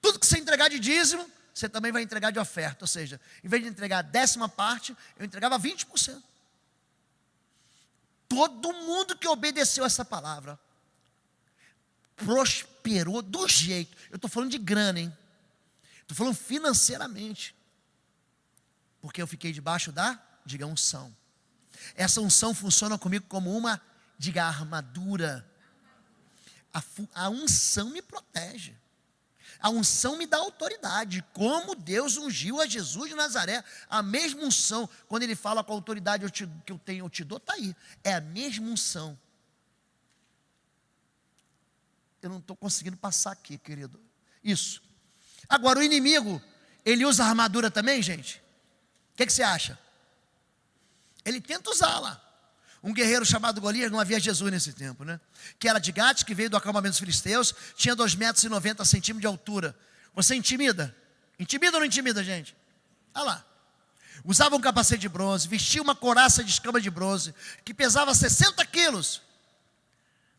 Tudo que você entregar de dízimo, você também vai entregar de oferta. Ou seja, em vez de entregar a 10ª parte, eu entregava 20%. Todo mundo que obedeceu essa palavra prosperou do jeito. Eu estou falando de grana, hein? Estou falando financeiramente. Porque eu fiquei debaixo da, diga, unção. Essa unção funciona comigo como uma, diga, armadura. A unção me protege. A unção me dá autoridade. Como Deus ungiu a Jesus de Nazaré. A mesma unção. Quando ele fala com a autoridade que eu tenho, eu te dou, está aí. É a mesma unção. Eu não estou conseguindo passar aqui, querido. Isso. Agora, o inimigo, ele usa armadura também, gente? O que você acha? Ele tenta usá-la. Um guerreiro chamado Golias, não havia Jesus nesse tempo, né? Que era de Gate, que veio do acampamento dos filisteus, tinha 2,90 m de altura. Você intimida? Intimida ou não intimida, gente? Olha lá. Usava um capacete de bronze, vestia uma couraça de escama de bronze, que pesava 60 quilos.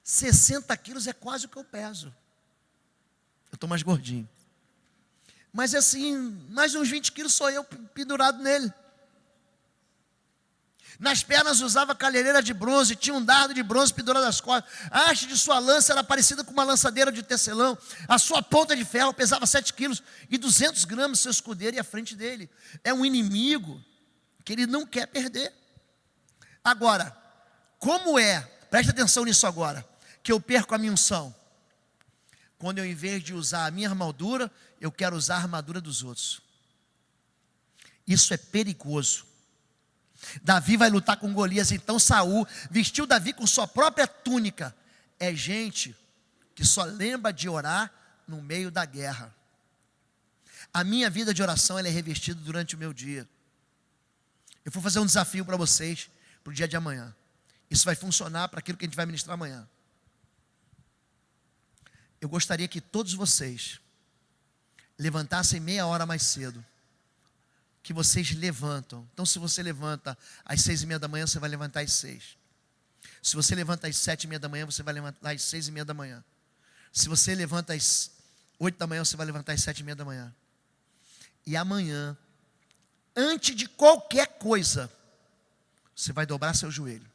60 quilos é quase o que eu peso. Eu estou mais gordinho. Mas assim, mais uns 20 quilos sou eu pendurado nele. Nas pernas usava calheireira de bronze, tinha um dardo de bronze pendurado nas costas. A haste de sua lança era parecida com uma lançadeira de tecelão. A sua ponta de ferro pesava 7 quilos e 200 gramas, seu escudeiro ia à frente dele. É um inimigo que ele não quer perder. Agora, como preste atenção nisso agora, que eu perco a minha unção? Quando eu, em vez de usar a minha armadura, eu quero usar a armadura dos outros. Isso é perigoso. Davi vai lutar com Golias, então Saul vestiu Davi com sua própria túnica. É gente que só lembra de orar no meio da guerra. A minha vida de oração ela é revestida durante o meu dia. Eu vou fazer um desafio para vocês, para o dia de amanhã. Isso vai funcionar para aquilo que a gente vai ministrar amanhã. Eu gostaria que todos vocês levantassem meia hora mais cedo. Que vocês levantam. Então, se você levanta às 6:30 da manhã, você vai levantar às 6. Se você levanta às 7:30 da manhã, você vai levantar às 6:30 da manhã. Se você levanta às 8 da manhã, você vai levantar às 7:30 da manhã. E amanhã, antes de qualquer coisa, você vai dobrar seu joelho.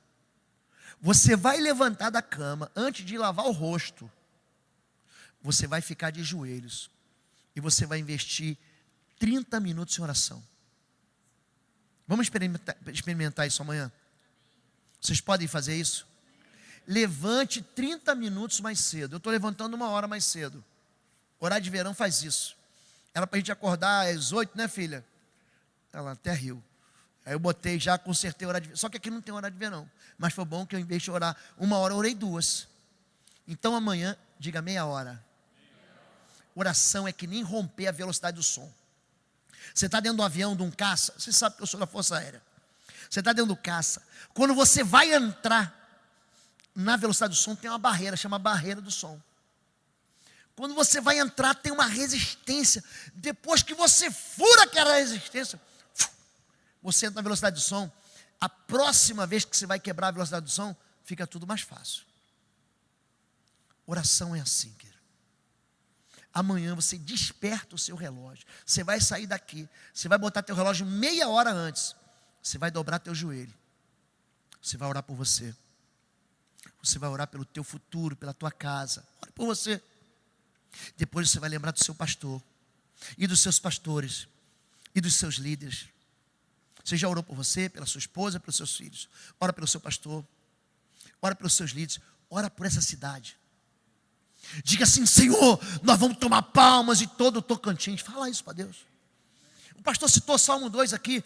Você vai levantar da cama, antes de lavar o rosto, você vai ficar de joelhos. E você vai investir 30 minutos em oração. Vamos experimentar isso amanhã? Vocês podem fazer isso? Levante 30 minutos mais cedo. Eu estou levantando 1 hora mais cedo. Horário de verão faz isso. Era para a gente acordar às 8, né, filha? Ela até riu. Aí eu botei, já consertei o horário de verão. Só que aqui não tem horário de verão. Mas foi bom que eu, em vez de orar 1 hora, eu orei 2. Então amanhã, diga meia hora. Oração é que nem romper a velocidade do som. Você está dentro do avião, de um caça. Você sabe que eu sou da Força Aérea. Você está dentro do caça. Quando você vai entrar na velocidade do som, tem uma barreira, chama barreira do som. Quando você vai entrar, tem uma resistência. Depois que você fura aquela resistência, você entra na velocidade do som. A próxima vez que você vai quebrar a velocidade do som, fica tudo mais fácil. Oração é assim, querido. Amanhã você desperta o seu relógio. Você vai sair daqui. Você vai botar teu relógio meia hora antes. Você vai dobrar teu joelho. Você vai orar por você. Você vai orar pelo teu futuro, pela tua casa. Ore por você. Depois você vai lembrar do seu pastor. E dos seus pastores. E dos seus líderes. Você já orou por você, pela sua esposa, pelos seus filhos. Ora pelo seu pastor. Ora pelos seus líderes. Ora por essa cidade. Diga assim: Senhor, nós vamos tomar palmas e todo o Tocantins. Fala isso para Deus. O pastor citou Salmo 2 aqui.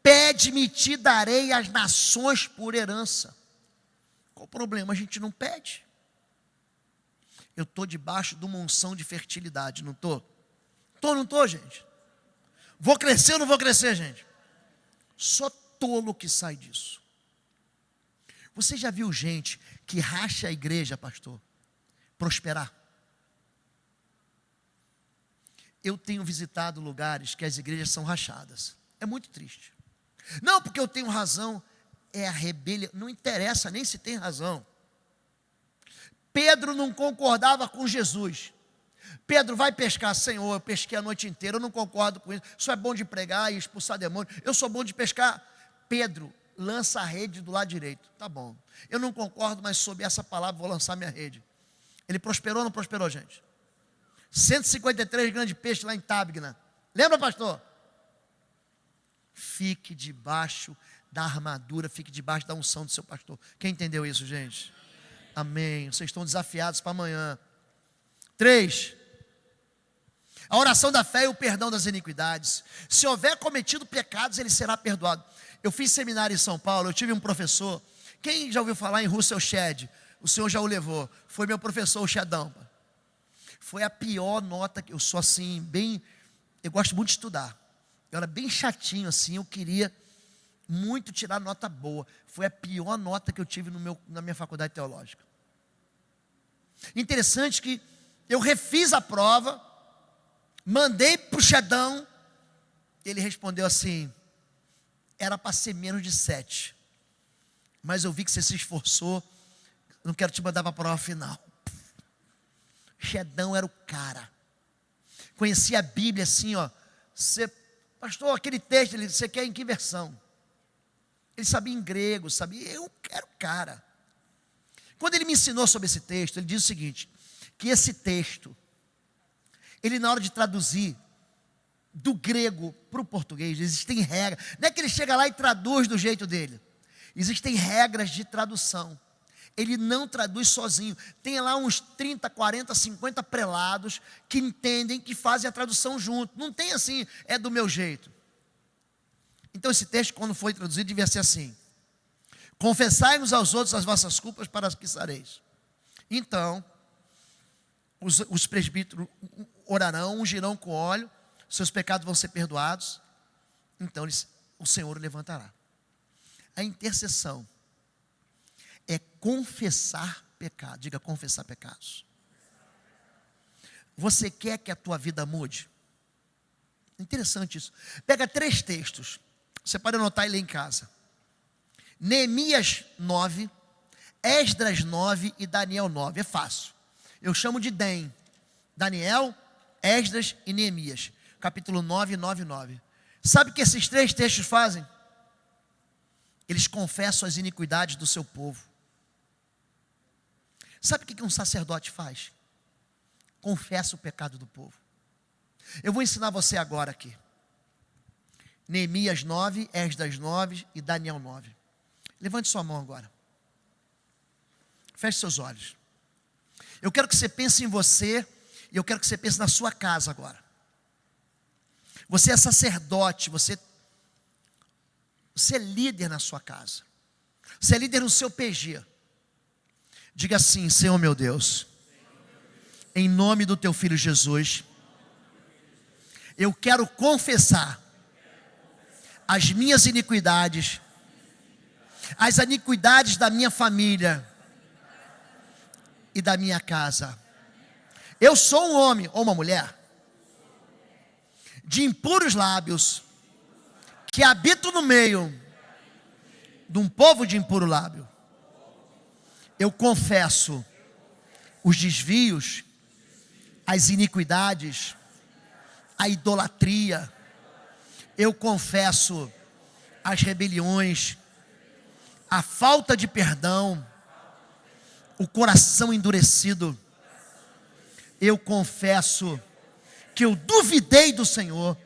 Pede-me e te darei as nações por herança. Qual o problema? A gente não pede. Eu estou debaixo de uma unção de fertilidade, não estou? Estou ou não estou, gente? Vou crescer ou não vou crescer, gente? Só tolo que sai disso. Você já viu gente que racha a igreja, pastor, prosperar? Eu tenho visitado lugares que as igrejas são rachadas. É muito triste. Não porque eu tenho razão, é a rebelião. Não interessa nem se tem razão. Pedro não concordava com Jesus. Pedro, vai pescar. Senhor, eu pesquei a noite inteira, eu não concordo com isso. Isso é bom de pregar e expulsar demônio. Eu sou bom de pescar. Pedro, lança a rede do lado direito. Tá bom. Eu não concordo, mas sob essa palavra vou lançar minha rede. Ele prosperou ou não prosperou, gente? 153 grandes peixes lá em Tábigna. Lembra, pastor? Fique debaixo da armadura, fique debaixo da unção do seu pastor. Quem entendeu isso, gente? Amém. Vocês estão desafiados para amanhã. 3. A oração da fé e o perdão das iniquidades. Se houver cometido pecados, ele será perdoado. Eu fiz seminário em São Paulo, eu tive um professor. Quem já ouviu falar em Russell Shedd? O senhor já o levou. Foi meu professor, o Sheddão. Foi a pior nota que eu sou assim, bem... Eu gosto muito de estudar. Eu era bem chatinho assim, eu queria muito tirar nota boa. Foi a pior nota que eu tive na minha faculdade teológica. Interessante que eu refiz a prova, mandei para o Sheddão, ele respondeu assim: era para ser menos de 7, mas eu vi que você se esforçou, não quero te mandar para a prova final. Sheddão era o cara, conhecia a Bíblia assim, ó. Pastor, aquele texto, você quer em que versão? Ele sabia em grego, sabia, eu era o cara. Quando ele me ensinou sobre esse texto, ele diz o seguinte: que esse texto, ele na hora de traduzir do grego para o português, existem regras. Não é que ele chega lá e traduz do jeito dele. Existem regras de tradução. Ele não traduz sozinho. Tem lá uns 30, 40, 50 prelados que entendem, que fazem a tradução junto. Não tem assim, é do meu jeito. Então esse texto, quando foi traduzido, devia ser assim: confessai-nos aos outros as vossas culpas para que sareis. Então, os presbíteros orarão, ungirão com óleo, seus pecados vão ser perdoados. Então o Senhor o levantará. A intercessão é confessar pecado. Diga, confessar pecados. Você quer que a tua vida mude? Interessante isso. Pega 3 textos. Você pode anotar e ler em casa. Neemias 9, Esdras 9 e Daniel 9. É fácil. Eu chamo de DEM. Daniel, Esdras e Neemias. Capítulo 9, 9 e 9. Sabe o que esses 3 textos fazem? Eles confessam as iniquidades do seu povo. Sabe o que um sacerdote faz? Confessa o pecado do povo. Eu vou ensinar você agora aqui. Neemias 9, Esdras 9 e Daniel 9. Levante sua mão agora. Feche seus olhos. Eu quero que você pense em você e eu quero que você pense na sua casa agora. Você é sacerdote, você é líder na sua casa. Você é líder no seu PG. Diga assim: Senhor meu Deus, em nome do teu filho Jesus, eu quero confessar as minhas iniquidades, as iniquidades da minha família e da minha casa. Eu sou um homem ou uma mulher de impuros lábios, que habito no meio de um povo de impuro lábio. Eu confesso os desvios, as iniquidades, a idolatria. Eu confesso as rebeliões, a falta de perdão, o coração endurecido. Eu confesso que eu duvidei do Senhor,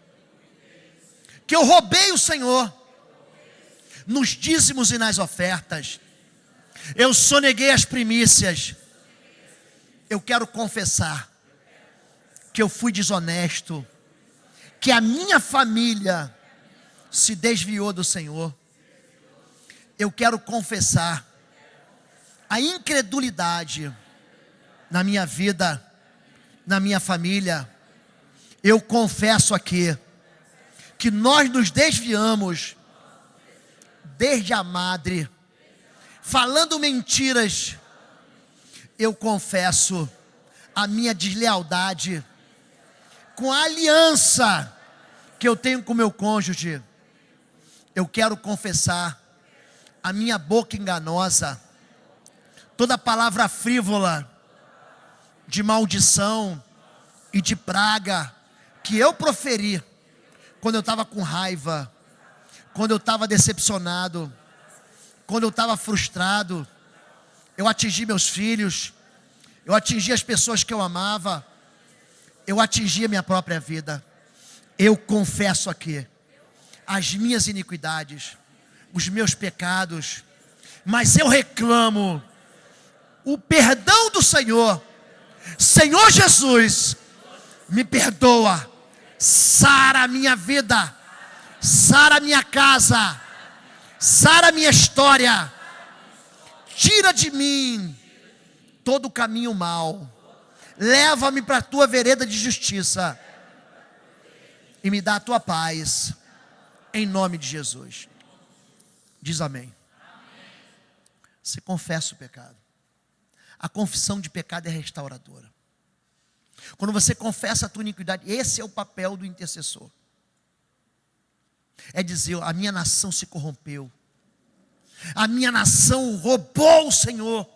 que eu roubei o Senhor nos dízimos e nas ofertas. Eu soneguei as primícias. Eu quero confessar que eu fui desonesto, que a minha família se desviou do Senhor. Eu quero confessar a incredulidade na minha vida, na minha família. Eu confesso aqui que nós nos desviamos desde a madre, falando mentiras. Eu confesso a minha deslealdade com a aliança que eu tenho com meu cônjuge. Eu quero confessar a minha boca enganosa, toda palavra frívola, de maldição e de praga que eu proferi quando eu estava com raiva, quando eu estava decepcionado, quando eu estava frustrado. Eu atingi meus filhos, eu atingi as pessoas que eu amava, eu atingi a minha própria vida. Eu confesso aqui as minhas iniquidades, os meus pecados, mas eu reclamo o perdão do Senhor. Senhor Jesus, me perdoa, sara a minha vida, sara a minha casa, sara a minha história, tira de mim todo o caminho mau, leva-me para a tua vereda de justiça e me dá a tua paz, em nome de Jesus. Diz amém. Você confessa o pecado. A confissão de pecado é restauradora. Quando você confessa a tua iniquidade, esse é o papel do intercessor. É dizer: a minha nação se corrompeu, a minha nação roubou o Senhor,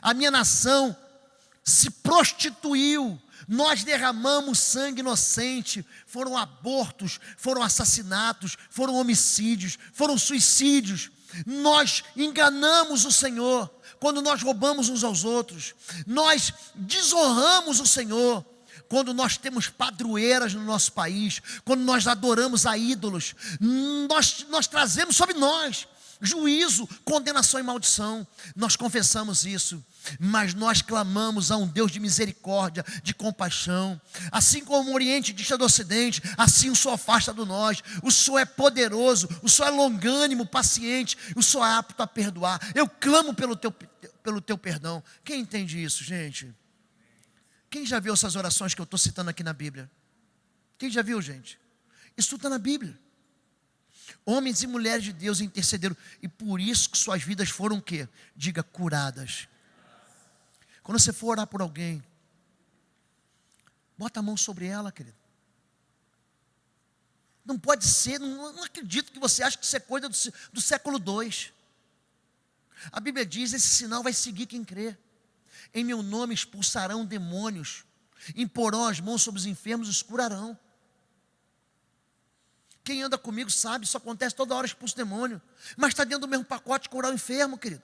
a minha nação se prostituiu, nós derramamos sangue inocente, foram abortos, foram assassinatos, foram homicídios, foram suicídios. Nós enganamos o Senhor quando nós roubamos uns aos outros, nós desonramos o Senhor quando nós temos padroeiras no nosso país, quando nós adoramos a ídolos. Nós trazemos sobre nós juízo, condenação e maldição. Nós confessamos isso, mas nós clamamos a um Deus de misericórdia, de compaixão. Assim como o Oriente dista do Ocidente, assim o Senhor afasta do nós. O Senhor é poderoso, o Senhor é longânimo, paciente, o Senhor é apto a perdoar. Eu clamo pelo teu perdão. Quem entende isso, gente? Quem já viu essas orações que eu estou citando aqui na Bíblia? Quem já viu, gente? Isso está na Bíblia. Homens e mulheres de Deus intercederam, e por isso que suas vidas foram o quê? Diga: curadas. Quando você for orar por alguém, bota a mão sobre ela, querido. Não pode ser, não acredito que você acha que isso é coisa do século II. A Bíblia diz: esse sinal vai seguir quem crê. Em meu nome expulsarão demônios, imporão as mãos sobre os enfermos e os curarão. Quem anda comigo sabe, isso acontece toda hora, expulso demônio. Mas está dentro do mesmo pacote curar o enfermo, querido.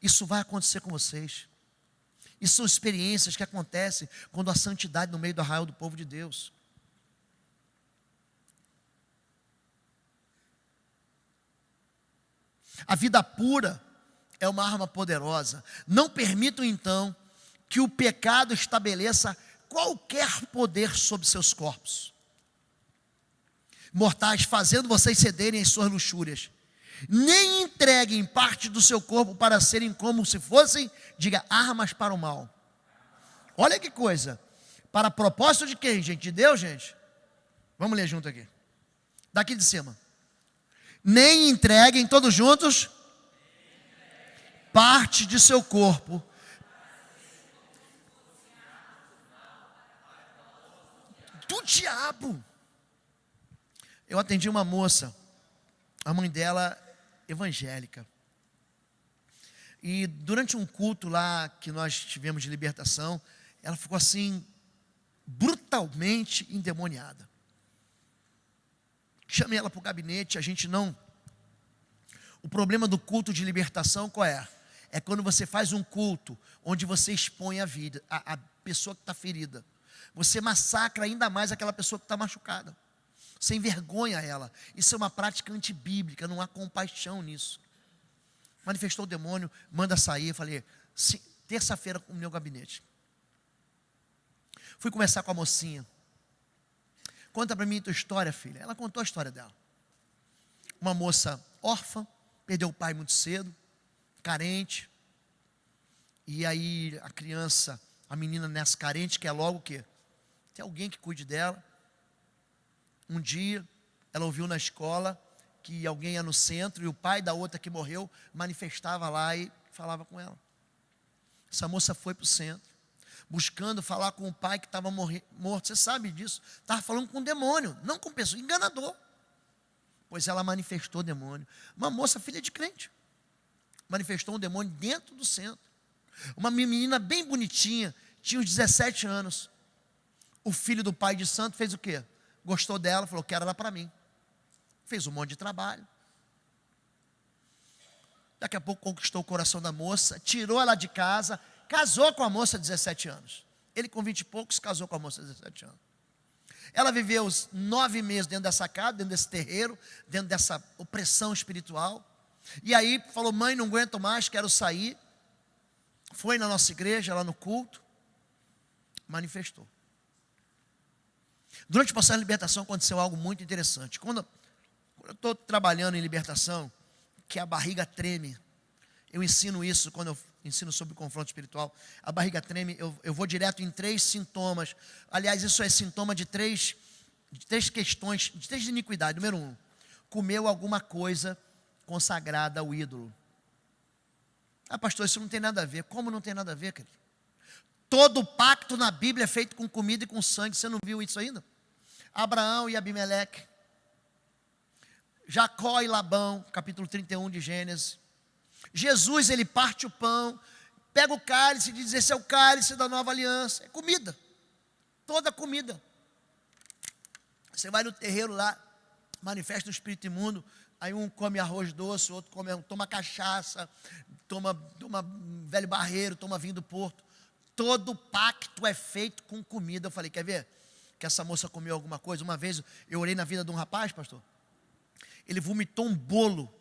Isso vai acontecer com vocês. Isso são experiências que acontecem quando há santidade no meio do arraial do povo de Deus. A vida pura é uma arma poderosa. Não permitam então que o pecado estabeleça qualquer poder sobre seus corpos mortais, fazendo vocês cederem às suas luxúrias. Nem entreguem parte do seu corpo para serem como se fossem, diga, armas para o mal. Olha que coisa. Para propósito de quem, gente? De Deus, gente? Vamos ler junto aqui. Daqui de cima. Nem entreguem, todos juntos, parte de seu corpo do diabo. Eu atendi uma moça, a mãe dela evangélica. E durante um culto lá que nós tivemos de libertação, ela ficou assim, brutalmente endemoniada. Chamei ela para o gabinete, a gente não... O problema do culto de libertação qual é? É quando você faz um culto onde você expõe a vida, a pessoa que está ferida. Você massacra ainda mais aquela pessoa que está machucada. Você envergonha ela. Isso é uma prática antibíblica, não há compaixão nisso. Manifestou o demônio, manda sair. Eu falei, terça-feira no meu gabinete. Fui conversar com a mocinha. Conta para mim a tua história, filha. Ela contou a história dela. Uma moça órfã, perdeu o pai muito cedo, carente. E aí a criança, a menina nessa carente, quer logo o quê? Tem alguém que cuide dela. Um dia, ela ouviu na escola que alguém ia no centro e o pai da outra que morreu manifestava lá e falava com ela. Essa moça foi para o centro, buscando falar com o pai que estava morto. Você sabe disso? Estava falando com um demônio, não com pessoa, enganador. Pois ela manifestou o demônio. Uma moça, filha de crente, manifestou um demônio dentro do centro. Uma menina bem bonitinha, tinha uns 17 anos. O filho do pai de santo fez o quê? Gostou dela, falou, quero ela para mim. Fez um monte de trabalho. Daqui a pouco conquistou o coração da moça, tirou ela de casa, casou com a moça de 17 anos. Ele com 20 e poucos casou com a moça de 17 anos. Ela viveu os 9 meses dentro dessa casa, dentro desse terreiro, dentro dessa opressão espiritual. E aí falou, mãe, não aguento mais, quero sair. Foi na nossa igreja, lá no culto, manifestou. Durante o processo de libertação aconteceu algo muito interessante. Quando eu estou trabalhando em libertação, que a barriga treme, eu ensino isso quando eu ensino sobre o confronto espiritual. A barriga treme, eu vou direto em 3 sintomas. Aliás, isso é sintoma de três questões, de 3 iniquidades. Número 1, comeu alguma coisa consagrada ao ídolo. Ah, pastor, isso não tem nada a ver. Como não tem nada a ver, querido? Todo pacto na Bíblia é feito com comida e com sangue. Você não viu isso ainda? Abraão e Abimeleque, Jacó e Labão, capítulo 31 de Gênesis. Jesus, ele parte o pão, pega o cálice e diz, esse é o cálice da nova aliança. É comida, toda comida. Você vai no terreiro lá, manifesta o espírito imundo, aí um come arroz doce, o outro toma cachaça, toma velho barreiro, toma vinho do Porto. Todo pacto é feito com comida. Eu falei, quer ver? Que essa moça comeu alguma coisa. Uma vez eu orei na vida de um rapaz, pastor. Ele vomitou um bolo,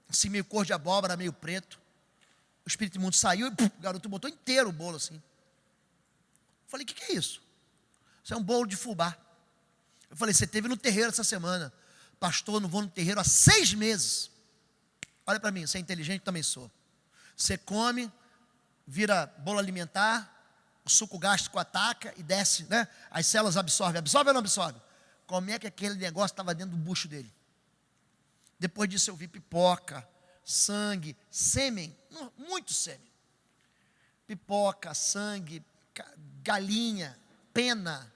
assim meio cor de abóbora, meio preto. O espírito imundo saiu e o garoto botou inteiro o bolo assim. Eu falei, o que é isso? Isso é um bolo de fubá. Eu falei, você esteve no terreiro essa semana. Pastor, eu não vou no terreiro há 6 meses. Olha para mim, você é inteligente, também sou. Você come, vira bolo alimentar, o suco gástrico ataca e desce, né? As células absorvem. Absorve ou não absorve? Como é que aquele negócio estava dentro do bucho dele? Depois disso eu vi pipoca, sangue, sêmen, muito sêmen. Pipoca, sangue, galinha, pena,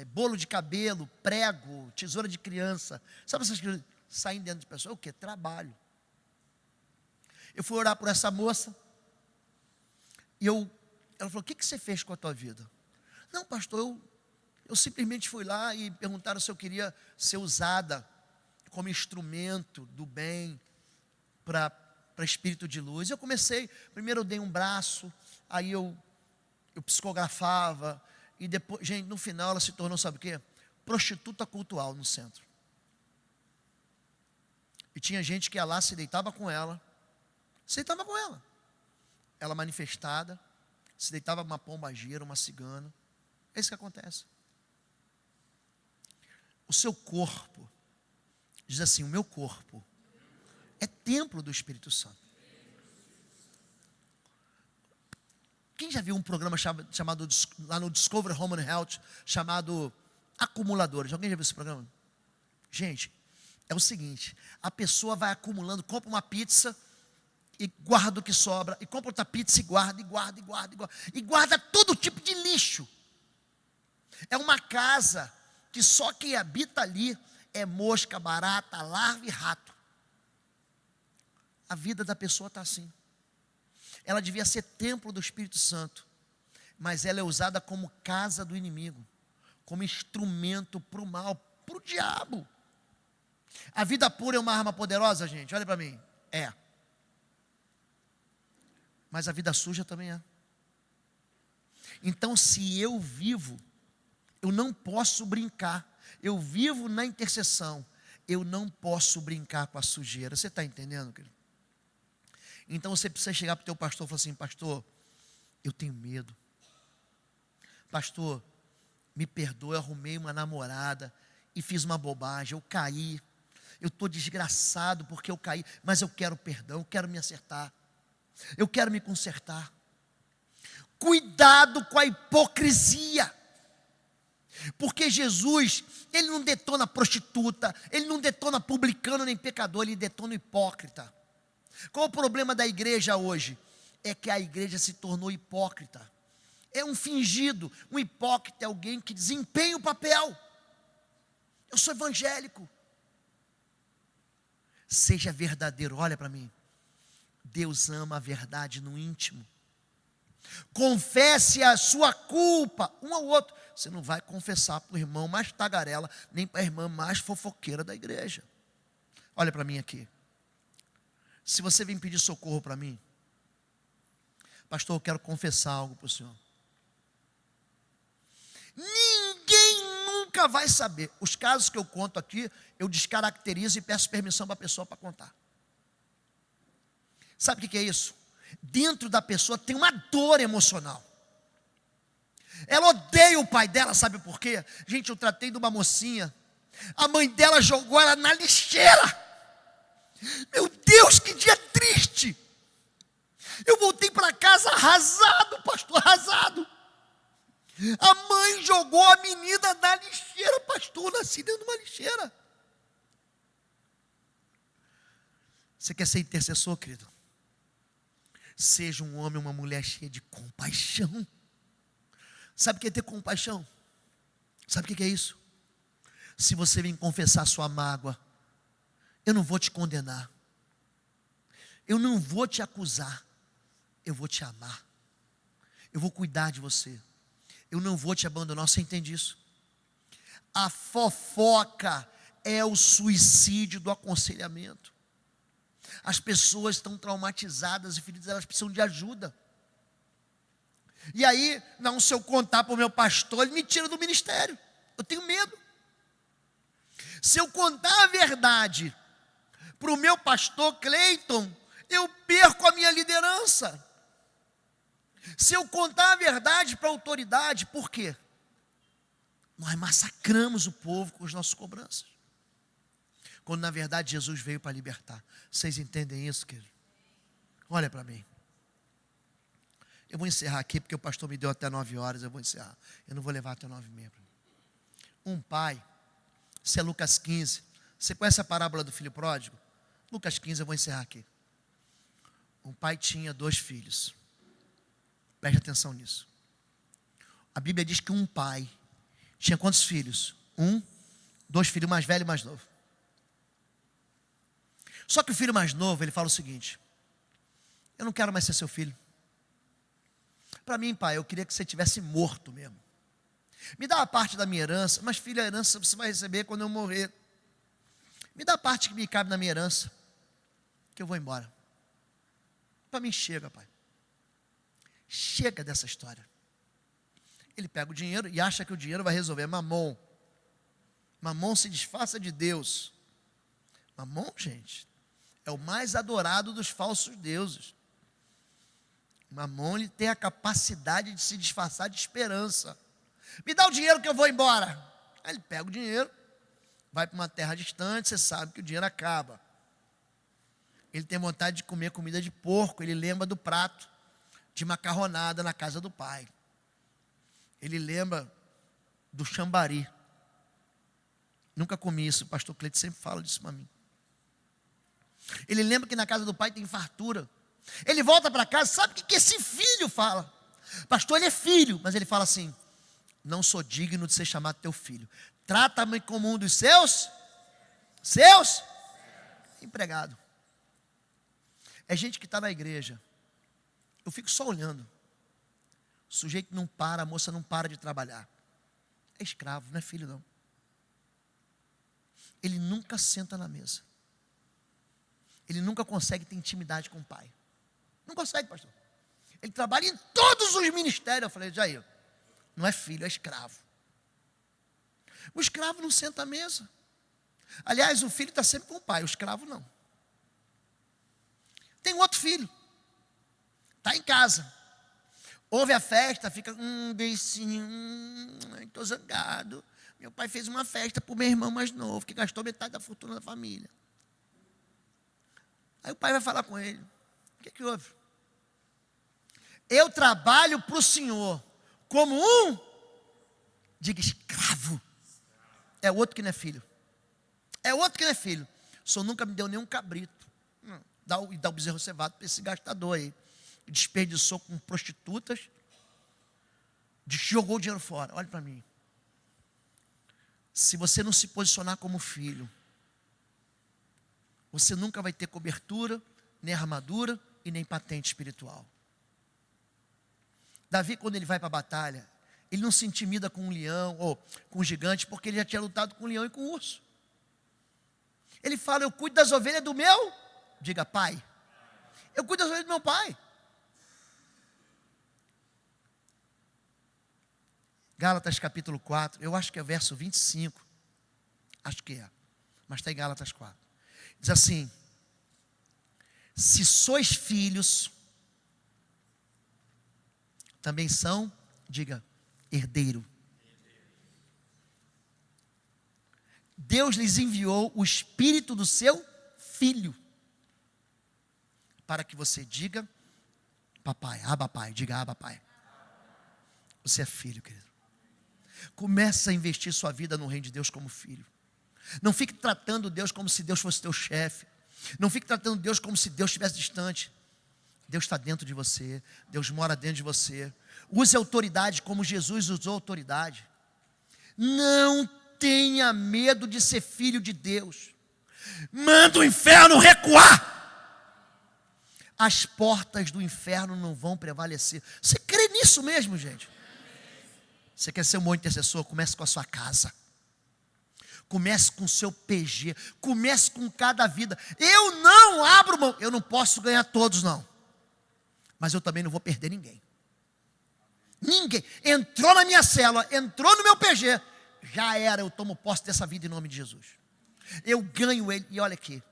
bolo de cabelo, prego, tesoura de criança. Sabe essas coisas saem dentro de pessoa? O que? Trabalho. Eu fui orar por essa moça e ela falou, o que você fez com a tua vida? Não, pastor, eu simplesmente fui lá e perguntaram se eu queria ser usada como instrumento do bem para espírito de luz. Eu comecei, primeiro eu dei um braço, aí eu psicografava, e depois, gente, no final ela se tornou, sabe o quê? Prostituta cultual no centro. E tinha gente que ia lá, se deitava com ela, ela manifestada, se deitava uma pombagira, uma cigana. É isso que acontece. O seu corpo, diz assim, o meu corpo é templo do Espírito Santo. Quem já viu um programa chamado lá no Discovery Home and Health, chamado Acumuladores? Alguém já viu esse programa? Gente, é o seguinte, a pessoa vai acumulando, compra uma pizza e guarda o que sobra, e compra outra pizza e guarda, e guarda todo tipo de lixo. É uma casa que só quem habita ali é mosca, barata, larva e rato. A vida da pessoa está assim. Ela devia ser templo do Espírito Santo, mas ela é usada como casa do inimigo, como instrumento para o mal, para o diabo. A vida pura é uma arma poderosa, gente, olha para mim. É. Mas a vida suja também é. Então, se eu vivo, eu não posso brincar. Eu vivo na intercessão. Eu não posso brincar com a sujeira. Você está entendendo, querido? Então você precisa chegar para o teu pastor e falar assim: pastor, eu tenho medo. Pastor, me perdoe, eu arrumei uma namorada e fiz uma bobagem, eu caí. Eu estou desgraçado porque eu caí, mas eu quero perdão, eu quero me acertar. Eu quero me consertar. Cuidado com a hipocrisia. Porque Jesus, ele não detona prostituta, ele não detona publicano nem pecador, ele detona o hipócrita. Qual o problema da igreja hoje? É que a igreja se tornou hipócrita. É um fingido. Um hipócrita é alguém que desempenha o papel. Eu sou evangélico. Seja verdadeiro, olha para mim. Deus ama a verdade no íntimo. Confesse a sua culpa um ao outro. Você não vai confessar para o irmão mais tagarela, nem para a irmã mais fofoqueira da igreja. Olha para mim aqui. Se você vem pedir socorro para mim, pastor, eu quero confessar algo para o senhor. Ninguém nunca vai saber. Os casos que eu conto aqui, eu descaracterizo e peço permissão para a pessoa para contar. Sabe o que é isso? Dentro da pessoa tem uma dor emocional. Ela odeia o pai dela, sabe por quê? Gente, eu tratei de uma mocinha, a mãe dela jogou ela na lixeira. Meu Deus, que dia triste. Eu voltei para casa arrasado, pastor, arrasado. A mãe jogou a menina na lixeira, pastor, eu nasci dentro de uma lixeira. Você quer ser intercessor, querido? Seja um homem ou uma mulher cheia de compaixão. Sabe o que é ter compaixão? Sabe o que é isso? Se você vem confessar sua mágoa, eu não vou te condenar. Eu não vou te acusar. Eu vou te amar. Eu vou cuidar de você. Eu não vou te abandonar. Você entende isso? A fofoca é o suicídio do aconselhamento. As pessoas estão traumatizadas e feridas, elas precisam de ajuda. E aí, não, se eu contar para o meu pastor, ele me tira do ministério. Eu tenho medo. Se eu contar a verdade para o meu pastor Cleiton, eu perco a minha liderança. Se eu contar a verdade para a autoridade, por quê? Nós massacramos o povo com as nossas cobranças. Quando na verdade Jesus veio para libertar. Vocês entendem isso, querido? Olha para mim. Eu vou encerrar aqui, porque o pastor me deu até 9 horas, eu vou encerrar. Eu não vou levar até 9h30. Um pai, isso é Lucas 15. Você conhece a parábola do filho pródigo? Lucas 15, eu vou encerrar aqui. Um pai tinha 2 filhos. Preste atenção nisso. A Bíblia diz que um pai tinha quantos filhos? 2 filhos, mais velho e mais novo. Só que o filho mais novo, ele fala o seguinte: eu não quero mais ser seu filho. Para mim, pai, eu queria que você tivesse morto mesmo. Me dá a parte da minha herança, mas filho, a herança você vai receber quando eu morrer. Me dá a parte que me cabe na minha herança, que eu vou embora. Para mim chega, pai. Chega dessa história. Ele pega o dinheiro e acha que o dinheiro vai resolver. Mamon. Mamon se disfarça de Deus. Mamon, gente, é o mais adorado dos falsos deuses. Mamon, ele tem a capacidade de se disfarçar de esperança. Me dá o dinheiro que eu vou embora. Aí ele pega o dinheiro, vai para uma terra distante, você sabe que o dinheiro acaba. Ele tem vontade de comer comida de porco, ele lembra do prato de macarronada na casa do pai. Ele lembra do chambari. Nunca comi isso, o pastor Cleiton sempre fala disso para mim. Ele lembra que na casa do pai tem fartura. Ele volta para casa, sabe o que esse filho fala? Pastor, ele é filho, mas ele fala assim: não sou digno de ser chamado teu filho. Trata-me como um dos seus empregado. É gente que está na igreja. Eu fico só olhando. O sujeito não para, a moça não para de trabalhar. É escravo, não é filho não. Ele nunca senta na mesa. Ele nunca consegue ter intimidade com o pai. Não consegue, pastor. Ele trabalha em todos os ministérios. Eu falei, Jair, não é filho, é escravo. O escravo não senta à mesa. Aliás, o filho está sempre com o pai, o escravo não. Tem outro filho. Está em casa. Ouve a festa, fica, beicinho, estou zangado. Meu pai fez uma festa para o meu irmão mais novo, que gastou metade da fortuna da família. Aí o pai vai falar com ele. O que houve? Eu trabalho para o Senhor como diga escravo. É outro que não é filho. É outro que não é filho. O Senhor nunca me deu nenhum cabrito. Dá o bezerro cevado para esse gastador aí. Desperdiçou com prostitutas. Jogou o dinheiro fora. Olha para mim. Se você não se posicionar como filho, você nunca vai ter cobertura, nem armadura e nem patente espiritual. Davi, quando ele vai para a batalha, ele não se intimida com um leão ou com um gigante, porque ele já tinha lutado com um leão e com um urso. Ele fala, eu cuido das ovelhas do meu, diga pai. Eu cuido das ovelhas do meu pai. Gálatas capítulo 4, eu acho que é verso 25. Acho que é, mas está em Gálatas 4. Diz assim, se sois filhos, também são, diga, herdeiro. Deus lhes enviou o Espírito do seu Filho, para que você diga, papai, aba pai, diga aba pai. Você é filho, querido. Começa a investir sua vida no reino de Deus como filho. Não fique tratando Deus como se Deus fosse teu chefe. Não fique tratando Deus como se Deus estivesse distante. Deus está dentro de você. Deus mora dentro de você. Use a autoridade como Jesus usou a autoridade. Não tenha medo de ser filho de Deus. Manda o inferno recuar. As portas do inferno não vão prevalecer. Você crê nisso mesmo, gente? Você quer ser um bom intercessor? Comece com a sua casa. Comece com o seu PG. Comece com cada vida. Eu não abro mão. Eu não posso ganhar todos, não. Mas eu também não vou perder ninguém. Ninguém. Entrou na minha célula, entrou no meu PG. Já era, eu tomo posse dessa vida em nome de Jesus. Eu ganho ele. E olha aqui.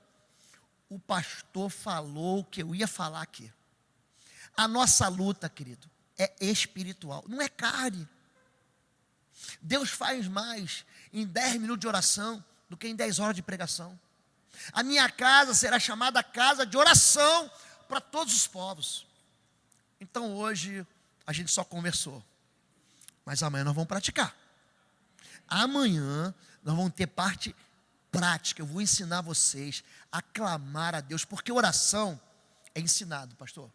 O pastor falou o que eu ia falar aqui. A nossa luta, querido, é espiritual. Não é carne. Deus faz mais em 10 minutos de oração do que em 10 horas de pregação. A minha casa será chamada casa de oração para todos os povos. Então hoje a gente só conversou, mas amanhã nós vamos praticar. Amanhã nós vamos ter parte prática. Eu vou ensinar vocês a clamar a Deus, porque oração é ensinado, pastor.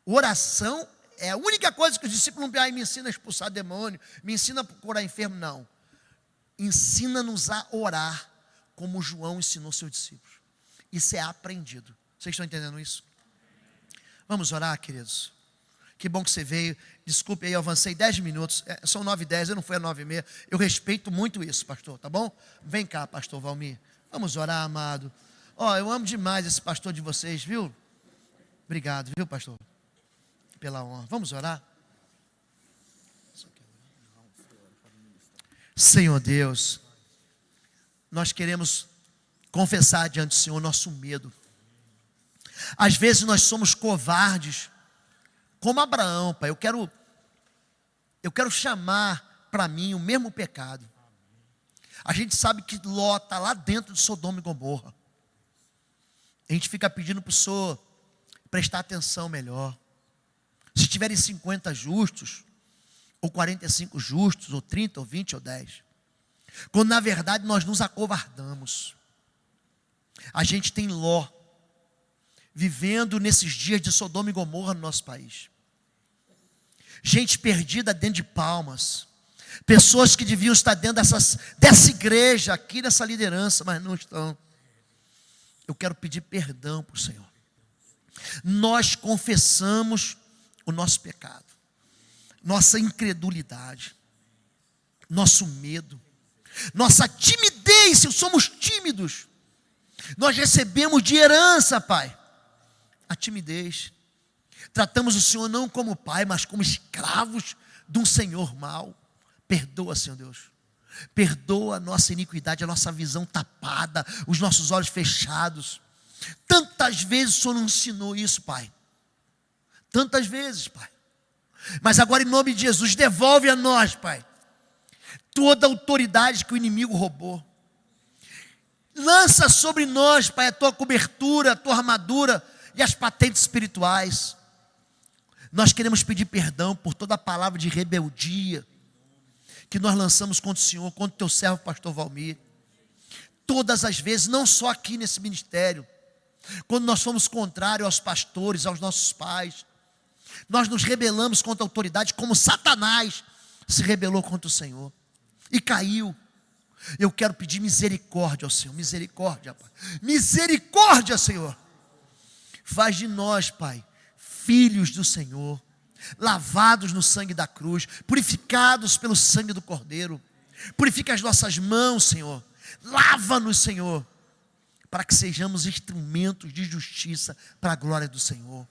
Oração é a única coisa que os discípulos não me ensinam a expulsar demônio, me ensina a curar enfermo, não. Ensina-nos a orar, como João ensinou seus discípulos. Isso é aprendido. Vocês estão entendendo isso? Vamos orar, queridos. Que bom que você veio. Desculpe aí, eu avancei 10 minutos. São 9h10, eu não fui a 9h30. Eu respeito muito isso, pastor, tá bom? Vem cá, pastor Valmir. Vamos orar, amado. Eu amo demais esse pastor de vocês, viu? Obrigado, viu, pastor? Pela honra. Vamos orar? Senhor Deus, nós queremos confessar diante do Senhor nosso medo. Às vezes nós somos covardes, como Abraão, pai. Eu quero chamar para mim o mesmo pecado. A gente sabe que Ló está lá dentro de Sodoma e Gomorra. A gente fica pedindo para o Senhor prestar atenção melhor. Se tiverem 50 justos, ou 45 justos, ou 30, ou 20, ou 10. Quando na verdade nós nos acovardamos. A gente tem Ló, vivendo nesses dias de Sodoma e Gomorra no nosso país. Gente perdida dentro de Palmas. Pessoas que deviam estar dentro dessa igreja, aqui nessa liderança, mas não estão. Eu quero pedir perdão para o Senhor. nós confessamos o nosso pecado, nossa incredulidade, nosso medo, nossa timidez, se somos tímidos, nós recebemos de herança, Pai, a timidez. Tratamos o Senhor não como Pai, mas como escravos de um Senhor mau. Perdoa, Senhor Deus. Perdoa a nossa iniquidade, a nossa visão tapada, os nossos olhos fechados. Tantas vezes o Senhor nos ensinou isso, Pai. Tantas vezes, Pai. Mas agora, em nome de Jesus, devolve a nós, Pai, toda a autoridade que o inimigo roubou. Lança sobre nós, Pai, a tua cobertura, a tua armadura e as patentes espirituais. Nós queremos pedir perdão por toda a palavra de rebeldia que nós lançamos contra o Senhor, contra o teu servo, pastor Valmir. Todas as vezes, não só aqui nesse ministério, quando nós fomos contrários aos pastores, aos nossos pais, nós nos rebelamos contra a autoridade, como Satanás se rebelou contra o Senhor e caiu. Eu quero pedir misericórdia ao Senhor, misericórdia, Pai. Misericórdia, Senhor. Faz de nós, Pai, filhos do Senhor, lavados no sangue da cruz, purificados pelo sangue do Cordeiro. Purifica as nossas mãos, Senhor. Lava-nos, Senhor, para que sejamos instrumentos de justiça para a glória do Senhor.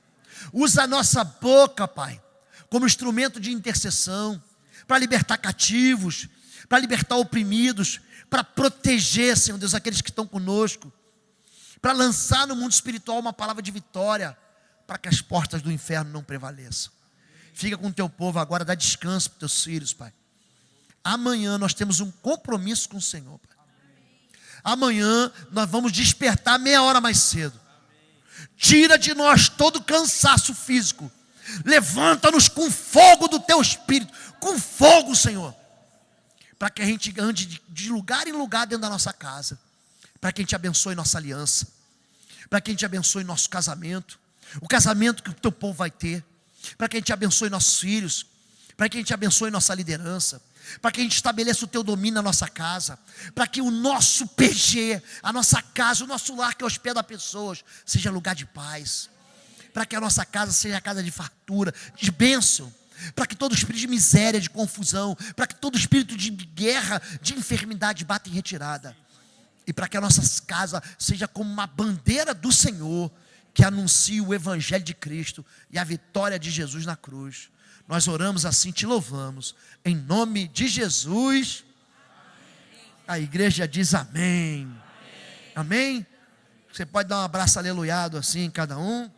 Usa a nossa boca, Pai, como instrumento de intercessão, para libertar cativos, para libertar oprimidos, para proteger, Senhor Deus, aqueles que estão conosco, para lançar no mundo espiritual uma palavra de vitória, para que as portas do inferno não prevaleçam. Fica com o teu povo agora, dá descanso para os teus filhos, Pai. Amanhã nós temos um compromisso com o Senhor, Pai. Amanhã nós vamos despertar meia hora mais cedo. Tira de nós todo o cansaço físico. Levanta-nos com fogo do teu Espírito, com fogo, Senhor, para que a gente ande de lugar em lugar dentro da nossa casa, para que a gente abençoe nossa aliança, para que a gente abençoe nosso casamento, o casamento que o teu povo vai ter, para que a gente abençoe nossos filhos, para que a gente abençoe nossa liderança, para que a gente estabeleça o teu domínio na nossa casa, para que o nosso PG, a nossa casa, o nosso lar que hospeda pessoas, seja lugar de paz, para que a nossa casa seja casa de fartura, de bênção, para que todo espírito de miséria, de confusão, para que todo espírito de guerra, de enfermidade bata em retirada, e para que a nossa casa seja como uma bandeira do Senhor, que anuncia o Evangelho de Cristo e a vitória de Jesus na cruz. Nós oramos assim, te louvamos, em nome de Jesus. A igreja diz amém. Amém? Você pode dar um abraço aleluiado assim em cada um.